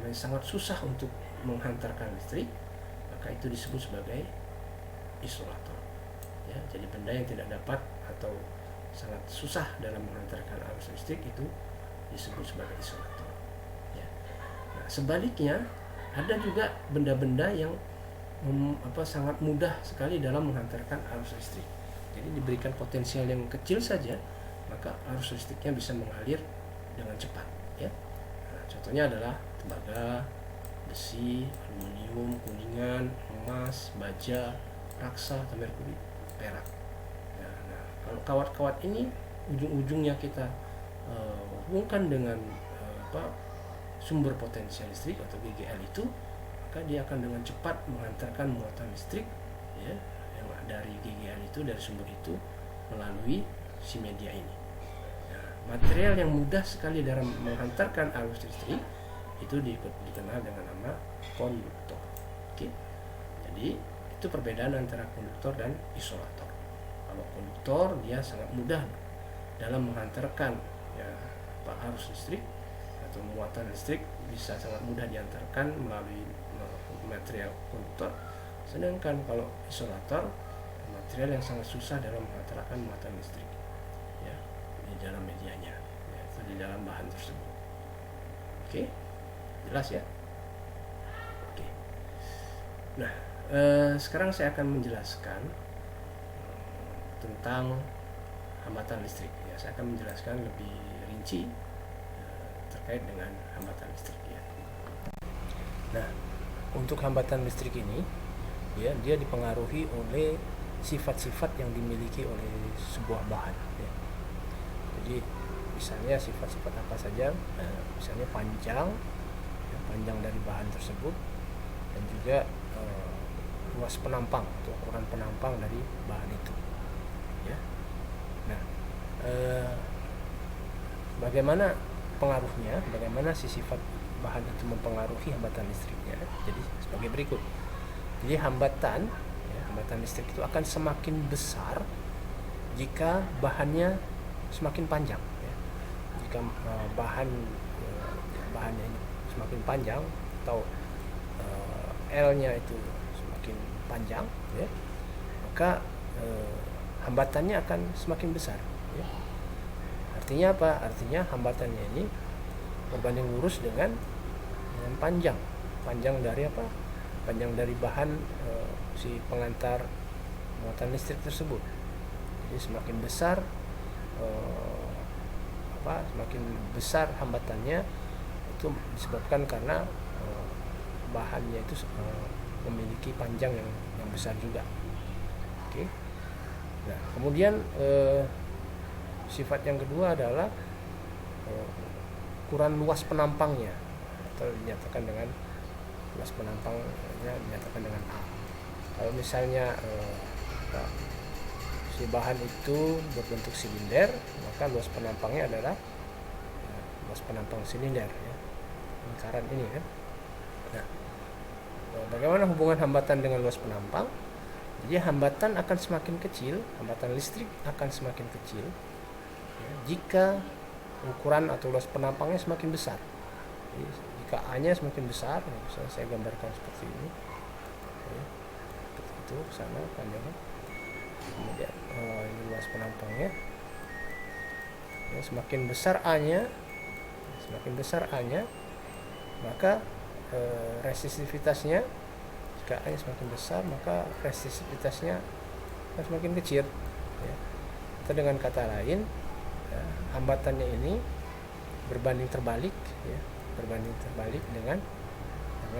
sangat susah untuk menghantarkan listrik, maka itu disebut sebagai isolator. Ya, jadi benda yang tidak dapat atau sangat susah dalam menghantarkan arus listrik itu disebut sebagai isolator. Ya. Nah, sebaliknya ada juga benda-benda yang sangat mudah sekali dalam menghantarkan arus listrik. Jadi diberikan potensial yang kecil saja, maka arus listriknya bisa mengalir dengan cepat. Ya. Nah, contohnya adalah tembaga, besi, aluminium, kuningan, emas, baja, raksa, merkuri, perak. Nah, kalau kawat-kawat ini ujung-ujungnya kita hubungkan dengan sumber potensial listrik atau GGL itu, maka dia akan dengan cepat mengantarkan muatan listrik, ya, yang dari GGL itu, dari sumber itu melalui si media ini. Nah, material yang mudah sekali dalam menghantarkan arus listrik itu dikenal dengan nama konduktor. Oke. Jadi itu perbedaan antara konduktor dan isolator. Kalau konduktor dia sangat mudah dalam menghantarkan, ya, arus listrik atau muatan listrik bisa sangat mudah diantarkan melalui material konduktor. Sedangkan kalau isolator, material yang sangat susah dalam menghantarkan muatan listrik, ya, di dalam medianya, ya, itu di dalam bahan tersebut. Oke, jelas ya. Oke. Nah, sekarang saya akan menjelaskan tentang hambatan listrik. Ya, saya akan menjelaskan lebih rinci terkait dengan hambatan listrik. Ya. Nah, untuk hambatan listrik ini, ya, dia dipengaruhi oleh sifat-sifat yang dimiliki oleh sebuah bahan. Ya. Jadi misalnya sifat-sifat apa saja? Misalnya panjang dari bahan tersebut, dan juga luas penampang atau ukuran penampang dari bahan itu. Ya. Nah, bagaimana pengaruhnya? Bagaimana si sifat bahan itu mempengaruhi hambatan listriknya? Jadi sebagai berikut. Jadi hambatan listrik itu akan semakin besar jika bahannya semakin panjang. Ya. Jika bahannya ini semakin panjang atau L-nya itu semakin panjang, ya, maka hambatannya akan semakin besar. Ya. Artinya apa? Artinya hambatannya ini berbanding lurus dengan panjang dari apa? Panjang dari bahan si pengantar muatan listrik tersebut. Jadi semakin besar semakin besar hambatannya, itu disebabkan karena bahannya itu memiliki panjang yang besar juga. Oke. Nah, kemudian sifat yang kedua adalah ukuran luas penampangnya, atau dinyatakan dengan luas penampangnya dinyatakan dengan A. Kalau misalnya si bahan itu berbentuk silinder, maka luas penampangnya adalah luas penampang silinder, ya, lingkaran ini, kan. Nah, bagaimana hubungan hambatan dengan luas penampang? Jadi hambatan akan semakin kecil, hambatan listrik akan semakin kecil, ya, jika ukuran atau luas penampangnya semakin besar. Jadi, jika A-nya semakin besar, misalnya saya gambarkan seperti ini, ya, seperti itu, sana panjangnya, kemudian ini luas penampangnya, ya, semakin besar A-nya, maka resistivitasnya Jika A semakin besar, maka resistivitasnya semakin kecil, ya. Atau dengan kata lain, ya, hambatannya ini berbanding terbalik, ya, berbanding terbalik dengan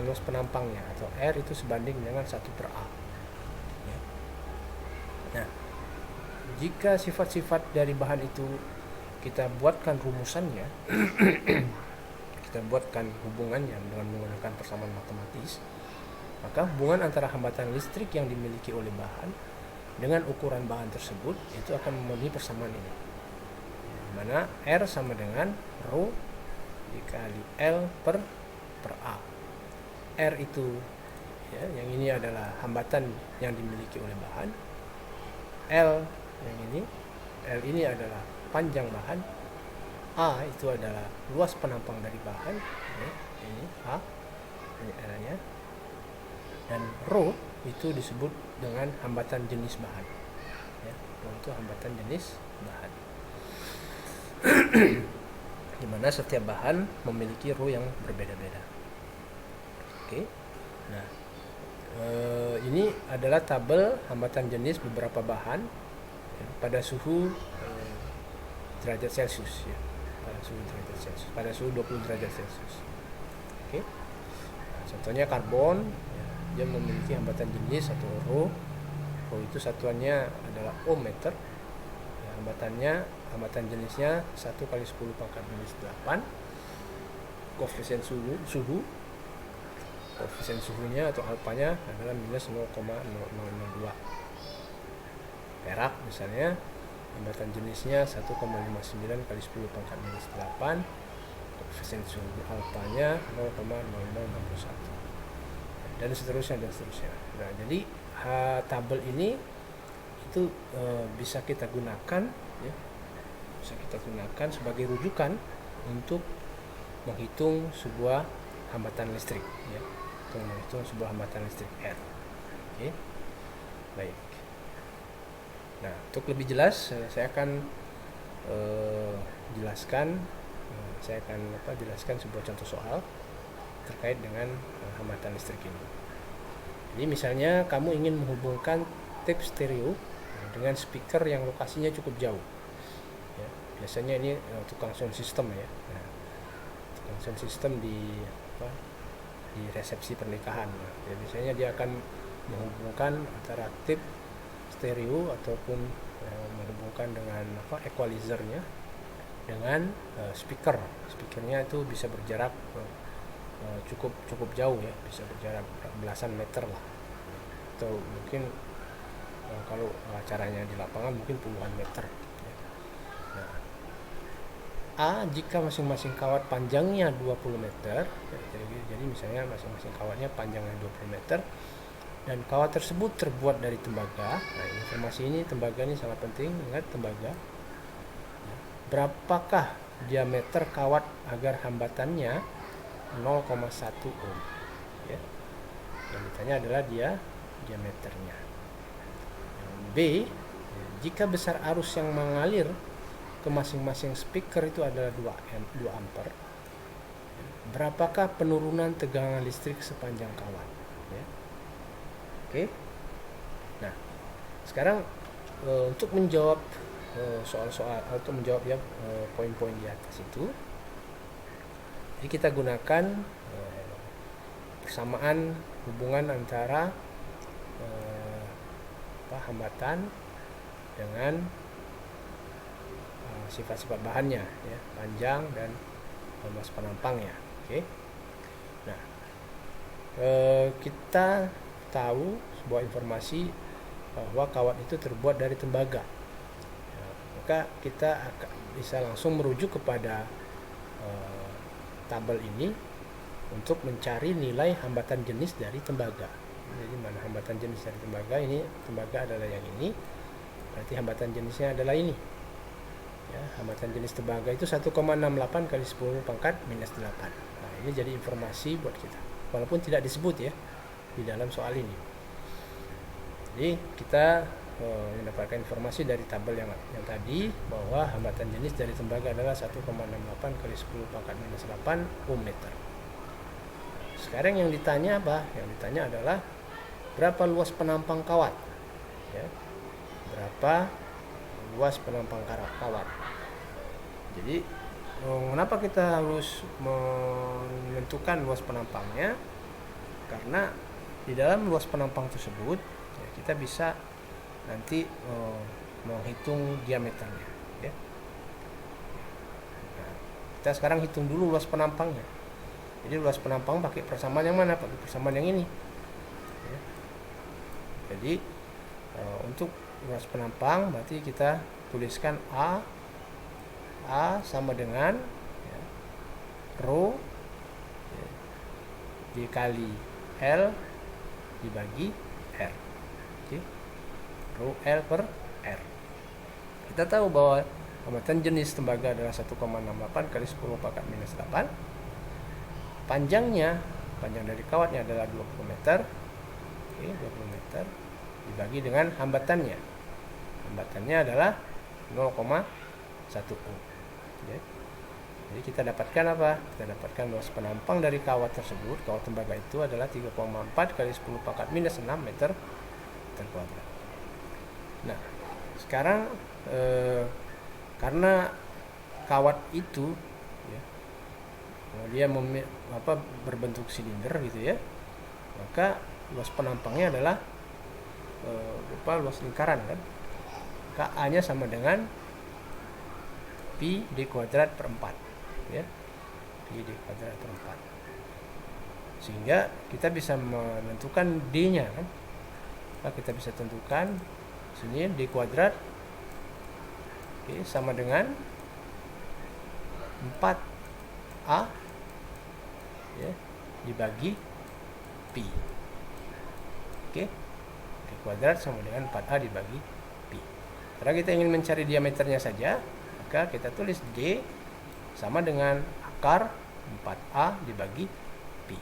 luas penampangnya, atau R itu sebanding dengan 1/A, ya. Nah, jika sifat-sifat dari bahan itu kita buatkan rumusannya, kita buatkan hubungannya dengan menggunakan persamaan matematis, maka hubungan antara hambatan listrik yang dimiliki oleh bahan dengan ukuran bahan tersebut itu akan memenuhi persamaan ini, mana R sama dengan rho dikali L per A. R itu, ya, yang ini adalah hambatan yang dimiliki oleh bahan. L ini adalah panjang bahan. A itu adalah luas penampang dari bahan, ya, ini A, ini R-nya. Dan rho itu disebut dengan hambatan jenis bahan, ya, untuk hambatan jenis bahan. Di mana setiap bahan memiliki rho yang berbeda-beda. Oke. Nah, ini adalah tabel hambatan jenis beberapa bahan, ya, pada suhu derajat Celcius, ya, pada suhu 20 derajat Celcius. Oke. Nah, contohnya karbon, ya, dia memiliki hambatan jenis atau rho. Rho itu satuannya adalah ohm meter. Ya, hambatan jenisnya 1 kali 10 pangkat minus 8. Koefisien suhunya atau alfanya adalah minus 0,0002. Perak misalnya, hambatan jenisnya 1,59 kali 10 pangkat minus 8. Koefisien suhu alfanya 0,0061. Dan seterusnya. Nah, jadi tabel ini itu bisa kita gunakan, ya, sebagai rujukan untuk menghitung sebuah hambatan listrik, ya, untuk menghitung sebuah hambatan listrik R. Oke, baik. Nah, untuk lebih jelas saya akan jelaskan sebuah contoh soal terkait dengan hambatan listrik ini. Jadi misalnya kamu ingin menghubungkan tape stereo dengan speaker yang lokasinya cukup jauh, ya, biasanya ini tukang sound system, ya. Nah, tukang sound system di resepsi pernikahan, ya. Jadi biasanya dia akan menghubungkan antara tape stereo ataupun menghubungkan dengan equalizernya dengan speakernya itu bisa berjarak cukup jauh, ya, bisa berjarak belasan meter lah, atau mungkin kalau acaranya di lapangan mungkin puluhan meter, ya. Nah, A jika masing-masing kawat panjangnya 20 meter, ya, jadi misalnya masing-masing kawatnya panjangnya 20 meter dan kawat tersebut terbuat dari tembaga. Nah, informasi ini, tembaga ini sangat penting, ingat tembaga. Ya, berapakah diameter kawat agar hambatannya 0,1 ohm, ya. Yang ditanya adalah diameternya. Yang B, ya, jika besar arus yang mengalir ke masing-masing speaker itu adalah 2 ampere, ya, berapakah penurunan tegangan listrik sepanjang kawat, ya. Oke. Nah, sekarang untuk menjawab soal-soal atau menjawab poin-poin di atas itu, jadi kita gunakan persamaan hubungan antara hambatan dengan sifat-sifat bahannya, ya, panjang dan luas penampangnya. Oke. Nah, kita tahu sebuah informasi bahwa kawat itu terbuat dari tembaga, ya, maka kita bisa langsung merujuk kepada tabel ini untuk mencari nilai hambatan jenis dari tembaga. Jadi mana hambatan jenis dari tembaga? Ini tembaga adalah yang ini, berarti hambatan jenisnya adalah ini, ya, hambatan jenis tembaga itu 1,68 kali 10 pangkat minus 8. Nah, ini jadi informasi buat kita, walaupun tidak disebut, ya, di dalam soal ini. Jadi kita mendapatkan informasi dari tabel yang tadi bahwa hambatan jenis dari tembaga adalah 1,68 kali 10 pangkat minus 8 ohm meter. Sekarang yang ditanya apa? Yang ditanya adalah berapa luas penampang kawat, ya. Berapa luas penampang kawat. Jadi kenapa kita harus menentukan luas penampangnya? Karena di dalam luas penampang tersebut ya, kita bisa nanti menghitung diameternya, ya. Nah, kita sekarang hitung dulu luas penampangnya. Jadi luas penampang pakai persamaan yang mana? Pakai persamaan yang ini, ya. Jadi untuk luas penampang berarti kita tuliskan A sama dengan, ya, rho, ya, dikali L dibagi R. Oke. Rho L per R. Kita tahu bahwa hambatan jenis tembaga adalah 1,68 kali 10 pangkat minus 8. Panjang dari kawatnya adalah 20 meter. Oke, 20 meter dibagi dengan hambatannya. Hambatannya adalah 0,1 ohm. Ya. Jadi kita dapatkan apa? Kita dapatkan luas penampang dari kawat tersebut, kawat tembaga itu adalah 3,4 kali 10 pangkat minus 6 meter kuadrat. Nah, sekarang karena kawat itu, ya, dia berbentuk silinder gitu ya, maka luas penampangnya adalah luas lingkaran kan. Maka A-nya sama dengan pi d kuadrat per 4, ya. Pi d kuadrat per 4. Sehingga kita bisa menentukan D-nya kan. Maka kita bisa tentukan sini d kuadrat, oke, sama dengan 4A, ya, dibagi pi. Oke. D kuadrat sama dengan 4A dibagi pi. Karena kita ingin mencari diameternya saja, maka kita tulis D sama dengan akar 4A dibagi pi.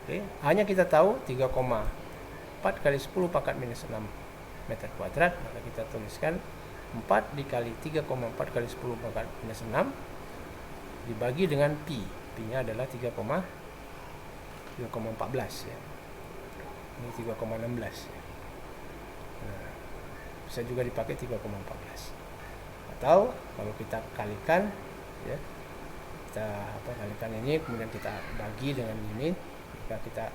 Oke, A-nya kita tahu 3,4 kali 10 pangkat minus 6 meter kuadrat, maka kita tuliskan 4 dikali 3,4 kali 10 pangkat minus 6 dibagi dengan pi. Pi-nya adalah 3,14 ya. Ini 3,16 ya. Nah, bisa juga dipakai 3,14. Atau kalau kita kalikan, ya, kita kalikan ini kemudian kita bagi dengan ini, maka kita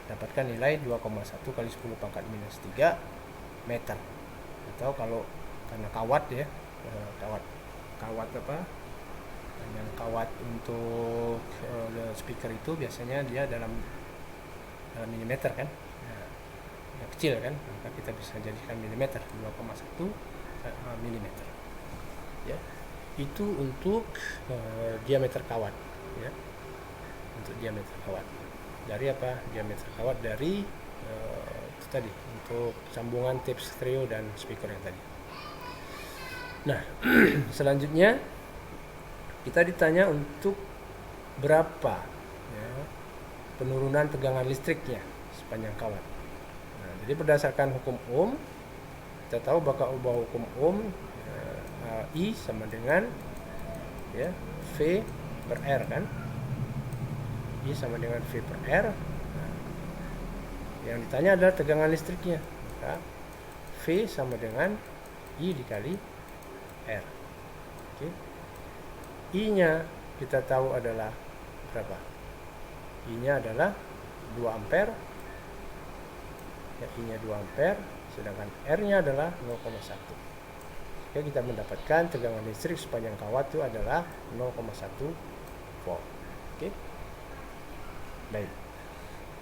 dapatkan nilai 2,1 kali 10 pangkat minus 3 meter. Atau kalau karena kawat, ya, kawat yang kawat untuk speaker itu biasanya dia dalam milimeter kan, yang kecil kan, maka kita bisa jadikan milimeter, 2,1 milimeter. Ya, itu untuk diameter kawat, ya. Untuk diameter kawat dari apa? Diameter kawat dari itu tadi, untuk sambungan tape stereo dan speaker yang tadi. Nah, selanjutnya kita ditanya untuk berapa, ya, penurunan tegangan listriknya sepanjang kawat. Nah, jadi berdasarkan hukum Ohm, kita tahu bahwa hukum Ohm, I sama dengan, ya, V per R kan. I sama dengan V per R. Nah, yang ditanya adalah tegangan listriknya. Maka V sama dengan I dikali R. Oke. I-nya kita tahu adalah berapa? I-nya adalah 2 ampere. Ya, I-nya 2 ampere, sedangkan R-nya adalah 0,1. Oke, kita mendapatkan tegangan listrik sepanjang kawat itu adalah 0,1 volt. Oke. Baik.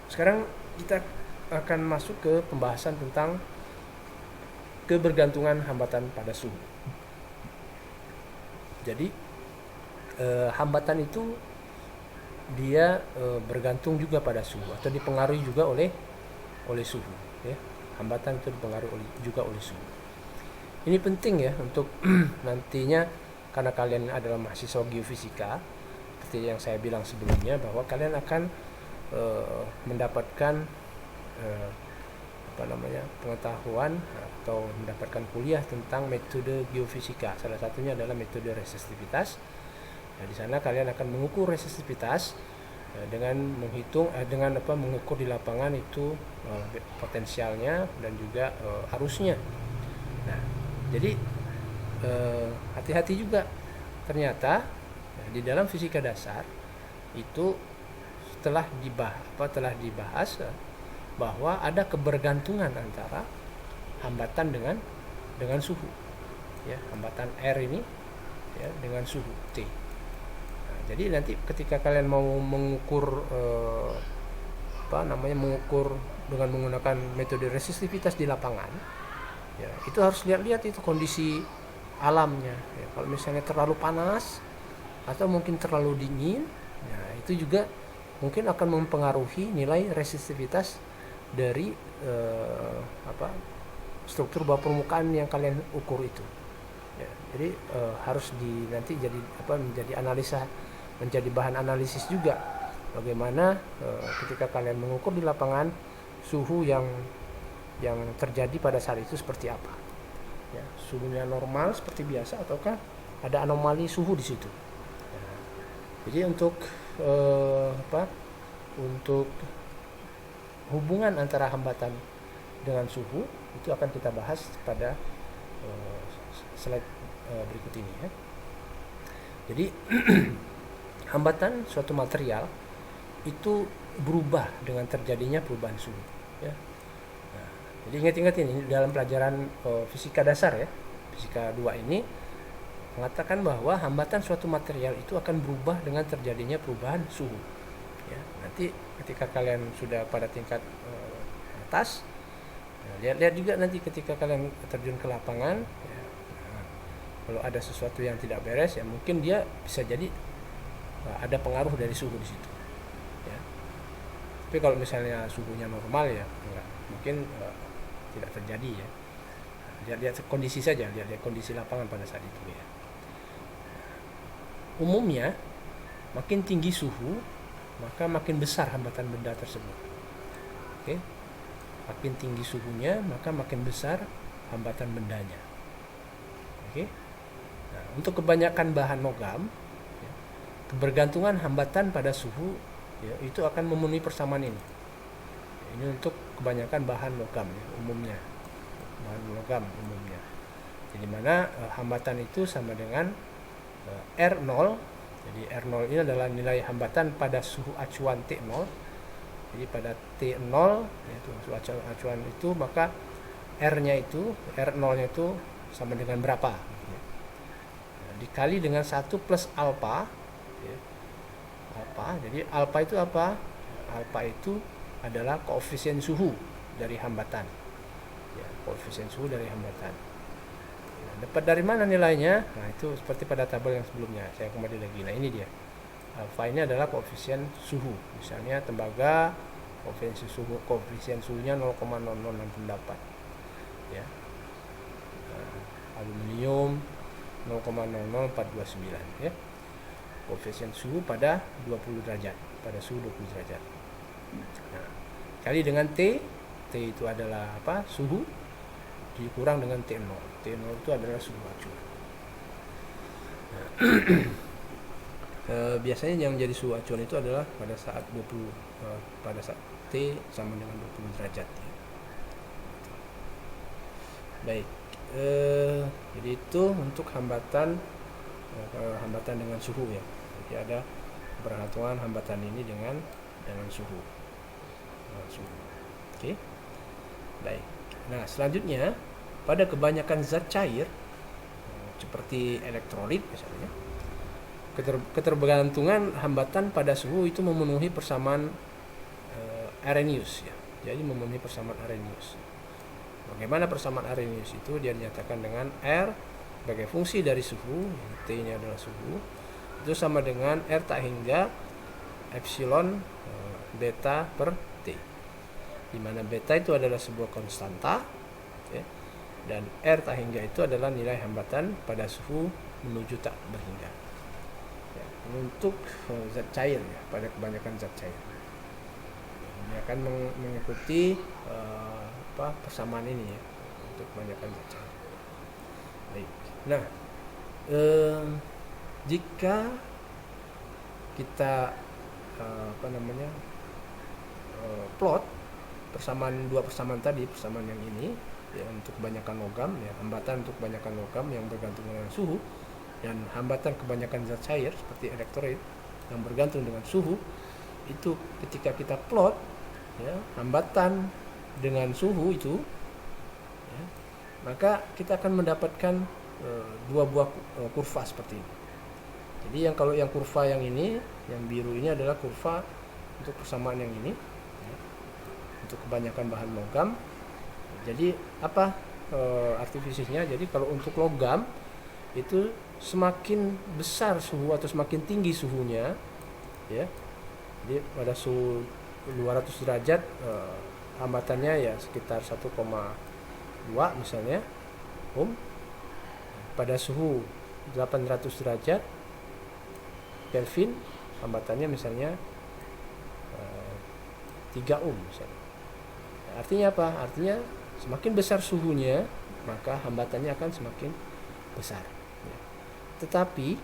Sekarang kita akan masuk ke pembahasan tentang kebergantungan hambatan pada suhu. Jadi hambatan itu dia bergantung juga pada suhu atau dipengaruhi juga oleh suhu, ya. Hambatan itu dipengaruhi juga oleh suhu. Ini penting ya untuk nantinya, karena kalian adalah mahasiswa geofisika, seperti yang saya bilang sebelumnya, bahwa kalian akan mendapatkan pengetahuan atau mendapatkan kuliah tentang metode geofisika. Salah satunya adalah metode resistivitas. Nah, di sana kalian akan mengukur resistivitas dengan mengukur di lapangan itu potensialnya dan juga arusnya. Nah, jadi hati-hati juga, ternyata di dalam fisika dasar itu telah dibahas bahwa ada kebergantungan antara hambatan dengan suhu, ya, hambatan R ini, ya, dengan suhu T. Nah, jadi nanti ketika kalian mau mengukur mengukur dengan menggunakan metode resistivitas di lapangan, ya, itu harus lihat-lihat itu kondisi alamnya, ya. Kalau misalnya terlalu panas atau mungkin terlalu dingin, ya, itu juga mungkin akan mempengaruhi nilai resistivitas dari struktur bawah permukaan yang kalian ukur itu, ya. Jadi harus nanti menjadi bahan analisis juga, bagaimana ketika kalian mengukur di lapangan suhu yang terjadi pada saat itu seperti apa, ya, suhunya normal seperti biasa ataukah ada anomali suhu di situ. Jadi untuk untuk hubungan antara hambatan dengan suhu itu akan kita bahas pada slide berikut ini, ya. Jadi hambatan suatu material itu berubah dengan terjadinya perubahan suhu, ya. Nah, jadi ingat-ingat ini dalam pelajaran fisika dasar, ya, fisika 2 ini mengatakan bahwa hambatan suatu material itu akan berubah dengan terjadinya perubahan suhu, ya. Nanti ketika kalian sudah pada tingkat atas, lihat juga nanti ketika kalian terjun ke lapangan, ya, kalau ada sesuatu yang tidak beres, ya mungkin dia bisa jadi ada pengaruh dari suhu di situ, ya. Tapi kalau misalnya suhunya normal, ya enggak, mungkin tidak terjadi, ya. Lihat kondisi saja, lihat kondisi lapangan pada saat itu, ya. Umumnya makin tinggi suhu maka makin besar hambatan benda tersebut. Oke. Makin tinggi suhunya maka makin besar hambatan bendanya. Oke. Nah, untuk kebanyakan bahan logam, ya, kebergantungan hambatan pada suhu, ya, itu akan memenuhi persamaan ini. Ini untuk kebanyakan bahan logam, ya, umumnya. Bahan logam umumnya. Jadi mana hambatan itu sama dengan R0. Jadi R0 ini adalah nilai hambatan pada suhu acuan T0. Jadi pada T0, yaitu suhu acuan itu, maka R-nya itu, R0-nya itu sama dengan berapa? Ya. Nah, dikali dengan 1 plus alfa, ya. Alfa. Jadi alfa itu apa? Alfa itu adalah koefisien suhu dari hambatan. Ya, koefisien suhu dari hambatan. Dapat dari mana nilainya? Nah, itu seperti pada tabel yang sebelumnya. Saya kembali lagi. Nah, ini dia. Alfa ini adalah koefisien suhu. Misalnya tembaga, koefisien suhunya 0,0068. Ya. Aluminium 0,00429, ya. Koefisien suhu pada 20 derajat, pada suhu 20 derajat. Nah, kali dengan T itu adalah apa? Suhu dikurang dengan T0. T0 itu adalah suhu acuan. Nah, biasanya yang jadi suhu acuan itu adalah pada saat pada saat T sama dengan 20 derajat, ya. Baik. Jadi itu untuk hambatan dengan suhu, ya. Jadi ada bergantungan hambatan ini dengan suhu. Oke. Baik. Nah, selanjutnya pada kebanyakan zat cair seperti elektrolit misalnya, ketergantungan hambatan pada suhu itu memenuhi persamaan Arrhenius, ya. Jadi memenuhi persamaan Arrhenius. Bagaimana persamaan Arrhenius itu? Dia dinyatakan dengan R sebagai fungsi dari suhu, T ini adalah suhu, itu sama dengan R tak hingga epsilon beta per T, di mana beta itu adalah sebuah konstanta, ya, dan R tak hingga itu adalah nilai hambatan pada suhu menuju tak berhingga, ya. Untuk zat cair, ya, pada kebanyakan zat cair ini akan mengikuti persamaan ini, ya, untuk kebanyakan zat cair. Baik. Nah, jika kita plot dua persamaan tadi, persamaan yang ini ya, untuk kebanyakan logam ya, hambatan untuk kebanyakan logam yang bergantung dengan suhu, dan hambatan kebanyakan zat cair seperti elektrolit yang bergantung dengan suhu. Itu ketika kita plot ya, hambatan dengan suhu itu ya, maka kita akan mendapatkan dua buah kurva seperti ini. Jadi kalau yang kurva yang ini, yang biru ini adalah kurva untuk persamaan yang ini ya, untuk kebanyakan bahan logam. Jadi apa artifisinya? Jadi kalau untuk logam itu semakin besar suhu atau semakin tinggi suhunya ya, jadi pada suhu 200 derajat hambatannya ya sekitar 1,2 misalnya ohm. Pada suhu 800 derajat Kelvin hambatannya misalnya 3 ohm misalnya. Artinya apa? Artinya semakin besar suhunya maka hambatannya akan semakin besar. Tetapi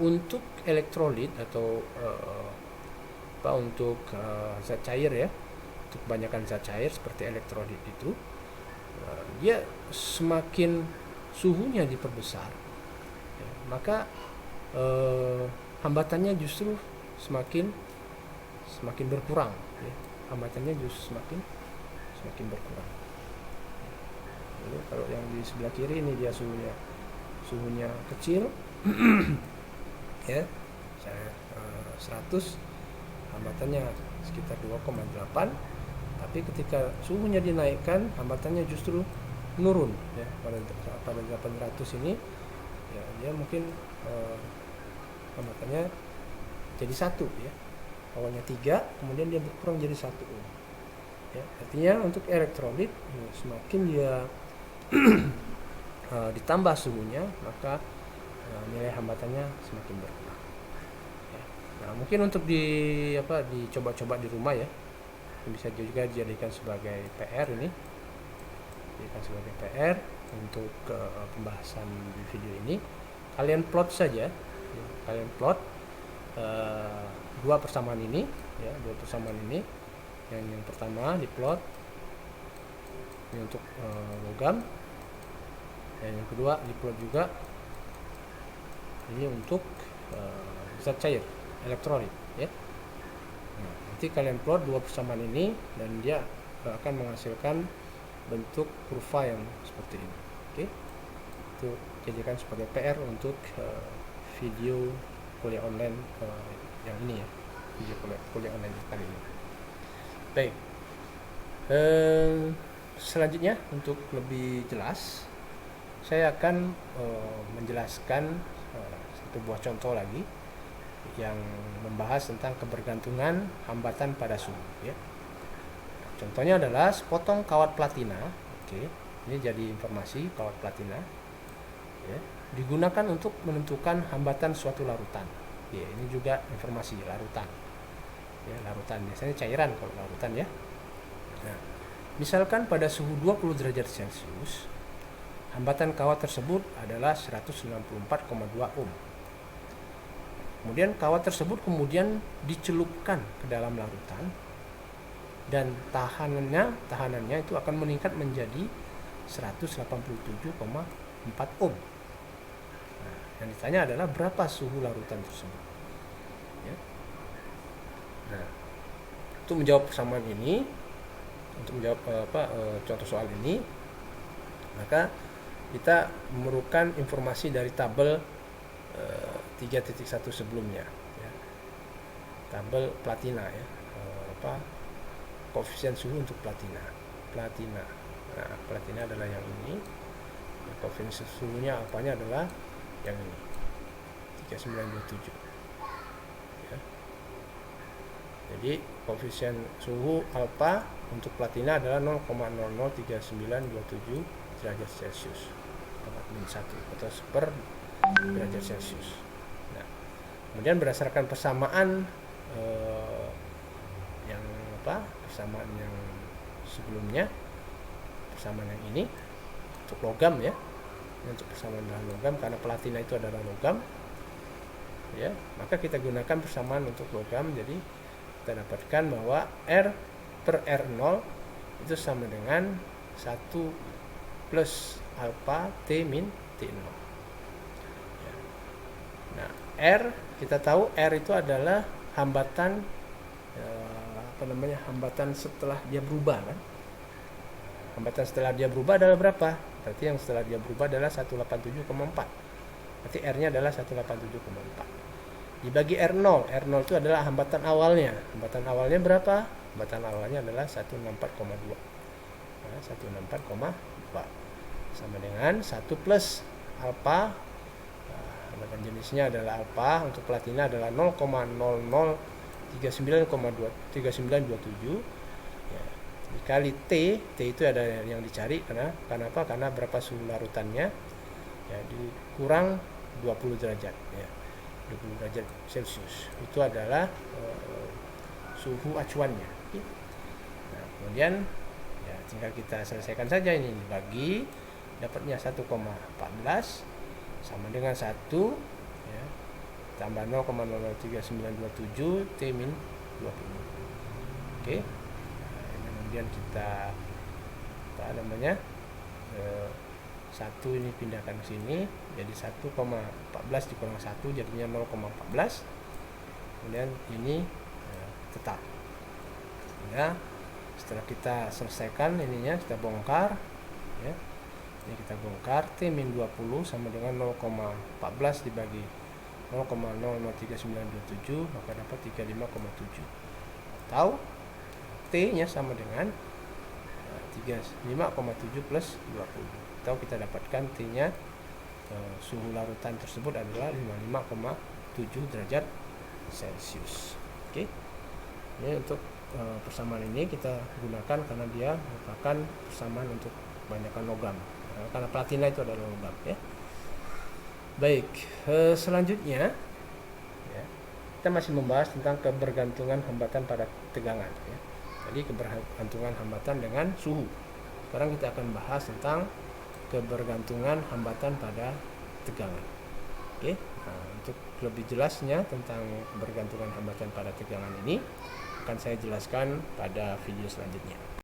untuk elektrolit atau untuk zat cair ya, untuk kebanyakan zat cair seperti elektrolit itu dia semakin suhunya diperbesar ya, maka hambatannya justru semakin berkurang ya. Hambatannya justru semakin berkurang. Jadi kalau yang di sebelah kiri ini dia suhunya kecil ya, saya 100, hambatannya sekitar 2,8, tapi ketika suhunya dinaikkan hambatannya justru menurun ya. Pada 800 ini ya, dia mungkin hambatannya jadi 1 ya, awalnya 3 kemudian dia berkurang jadi 1 ya. Artinya untuk elektrolit semakin dia ditambah suhunya maka nilai hambatannya semakin berkurang ya. Nah mungkin untuk dicoba-coba di rumah ya, bisa juga dijadikan sebagai PR ini, untuk pembahasan di video ini. Kalian plot saja ya. Kalian plot dua persamaan ini ya, yang pertama diplot ini untuk logam, dan yang kedua diplot juga ini untuk zat cair elektrolit ya. Nah, nanti kalian plot dua persamaan ini dan dia akan menghasilkan bentuk kurva yang seperti ini. Oke, itu jadikan sebagai PR untuk video kuliah online yang ini ya, video kuliah online kali ini. Baik, selanjutnya untuk lebih jelas saya akan menjelaskan satu buah contoh lagi yang membahas tentang kebergantungan hambatan pada suhu ya. Contohnya adalah sepotong kawat platina. Oke, ini jadi informasi kawat platina ya, digunakan untuk menentukan hambatan suatu larutan ya. Ini juga informasi larutan ya, larutan biasanya cairan kalau larutan ya. Nah, misalkan pada suhu 20 derajat Celcius hambatan kawat tersebut adalah 194,2 ohm. Kemudian kawat tersebut dicelupkan ke dalam larutan dan tahanannya itu akan meningkat menjadi 187,4 ohm. Nah, yang ditanya adalah berapa suhu larutan tersebut. Ya. Nah, untuk menjawab persamaan ini, contoh soal ini, maka kita memerlukan informasi dari tabel 3.1 sebelumnya ya. Tabel platina ya, koefisien suhu untuk platina. Nah, platina adalah yang ini. Koefisien suhunya apanya adalah yang ini, 3927 ya. Jadi koefisien suhu alfa untuk platina adalah 0,003927 derajat Celcius, 1 atau per derajat Celcius. Nah, kemudian berdasarkan persamaan persamaan yang sebelumnya, persamaan yang ini untuk logam ya, ini untuk persamaan dengan logam karena platina itu adalah logam. ya, maka kita gunakan persamaan untuk logam. Jadi kita dapatkan bahwa R per R0 itu sama dengan 1 plus alfa T min T0. Nah, R, kita tahu R itu adalah hambatan hambatan setelah dia berubah kan. Hambatan setelah dia berubah adalah berapa? Berarti yang setelah dia berubah adalah 187,4. Berarti R-nya adalah 187,4. Dibagi R0. R0 itu adalah hambatan awalnya. Hambatan awalnya berapa? Hambatan awalnya adalah 164,2. Nah, 164,2 sama dengan 1 plus alfa. Hambatan jenisnya adalah alfa. Untuk platina adalah 0,0039,3927 ya, dikali T. T itu ada yang dicari karena apa? Karena berapa suhu larutannya ya, dikurang 20 derajat ya, 20 derajat Celcius itu adalah suhu acuannya. Nah, kemudian ya tinggal kita selesaikan saja ini, dibagi, dapatnya 1,14 sama dengan 1 ya, tambah 0,003927 T min 20. Oke. Nah, kemudian kita satu ini pindahkan ke sini, jadi 1,14 dikurang 1 jadinya 0,14. Kemudian ini tetap ya. Setelah kita selesaikan ininya, kita bongkar ya. Ini kita bongkar, T min 20 sama dengan 0,14 dibagi 0,003927, maka dapat 35,7. Atau T nya sama dengan 35,7 plus 20. Atau kita dapatkan T nya suhu larutan tersebut adalah 55,7 derajat Celcius. Oke. Ini untuk persamaan ini kita gunakan karena dia merupakan persamaan untuk kebanyakan logam. Karena platina itu adalah logam ya. Baik, selanjutnya ya, kita masih membahas tentang kebergantungan hambatan pada tegangan ya. Jadi kebergantungan hambatan dengan suhu. Sekarang kita akan bahas tentang kebergantungan hambatan pada tegangan. Oke. Nah, untuk lebih jelasnya tentang kebergantungan hambatan pada tegangan ini akan saya jelaskan pada video selanjutnya.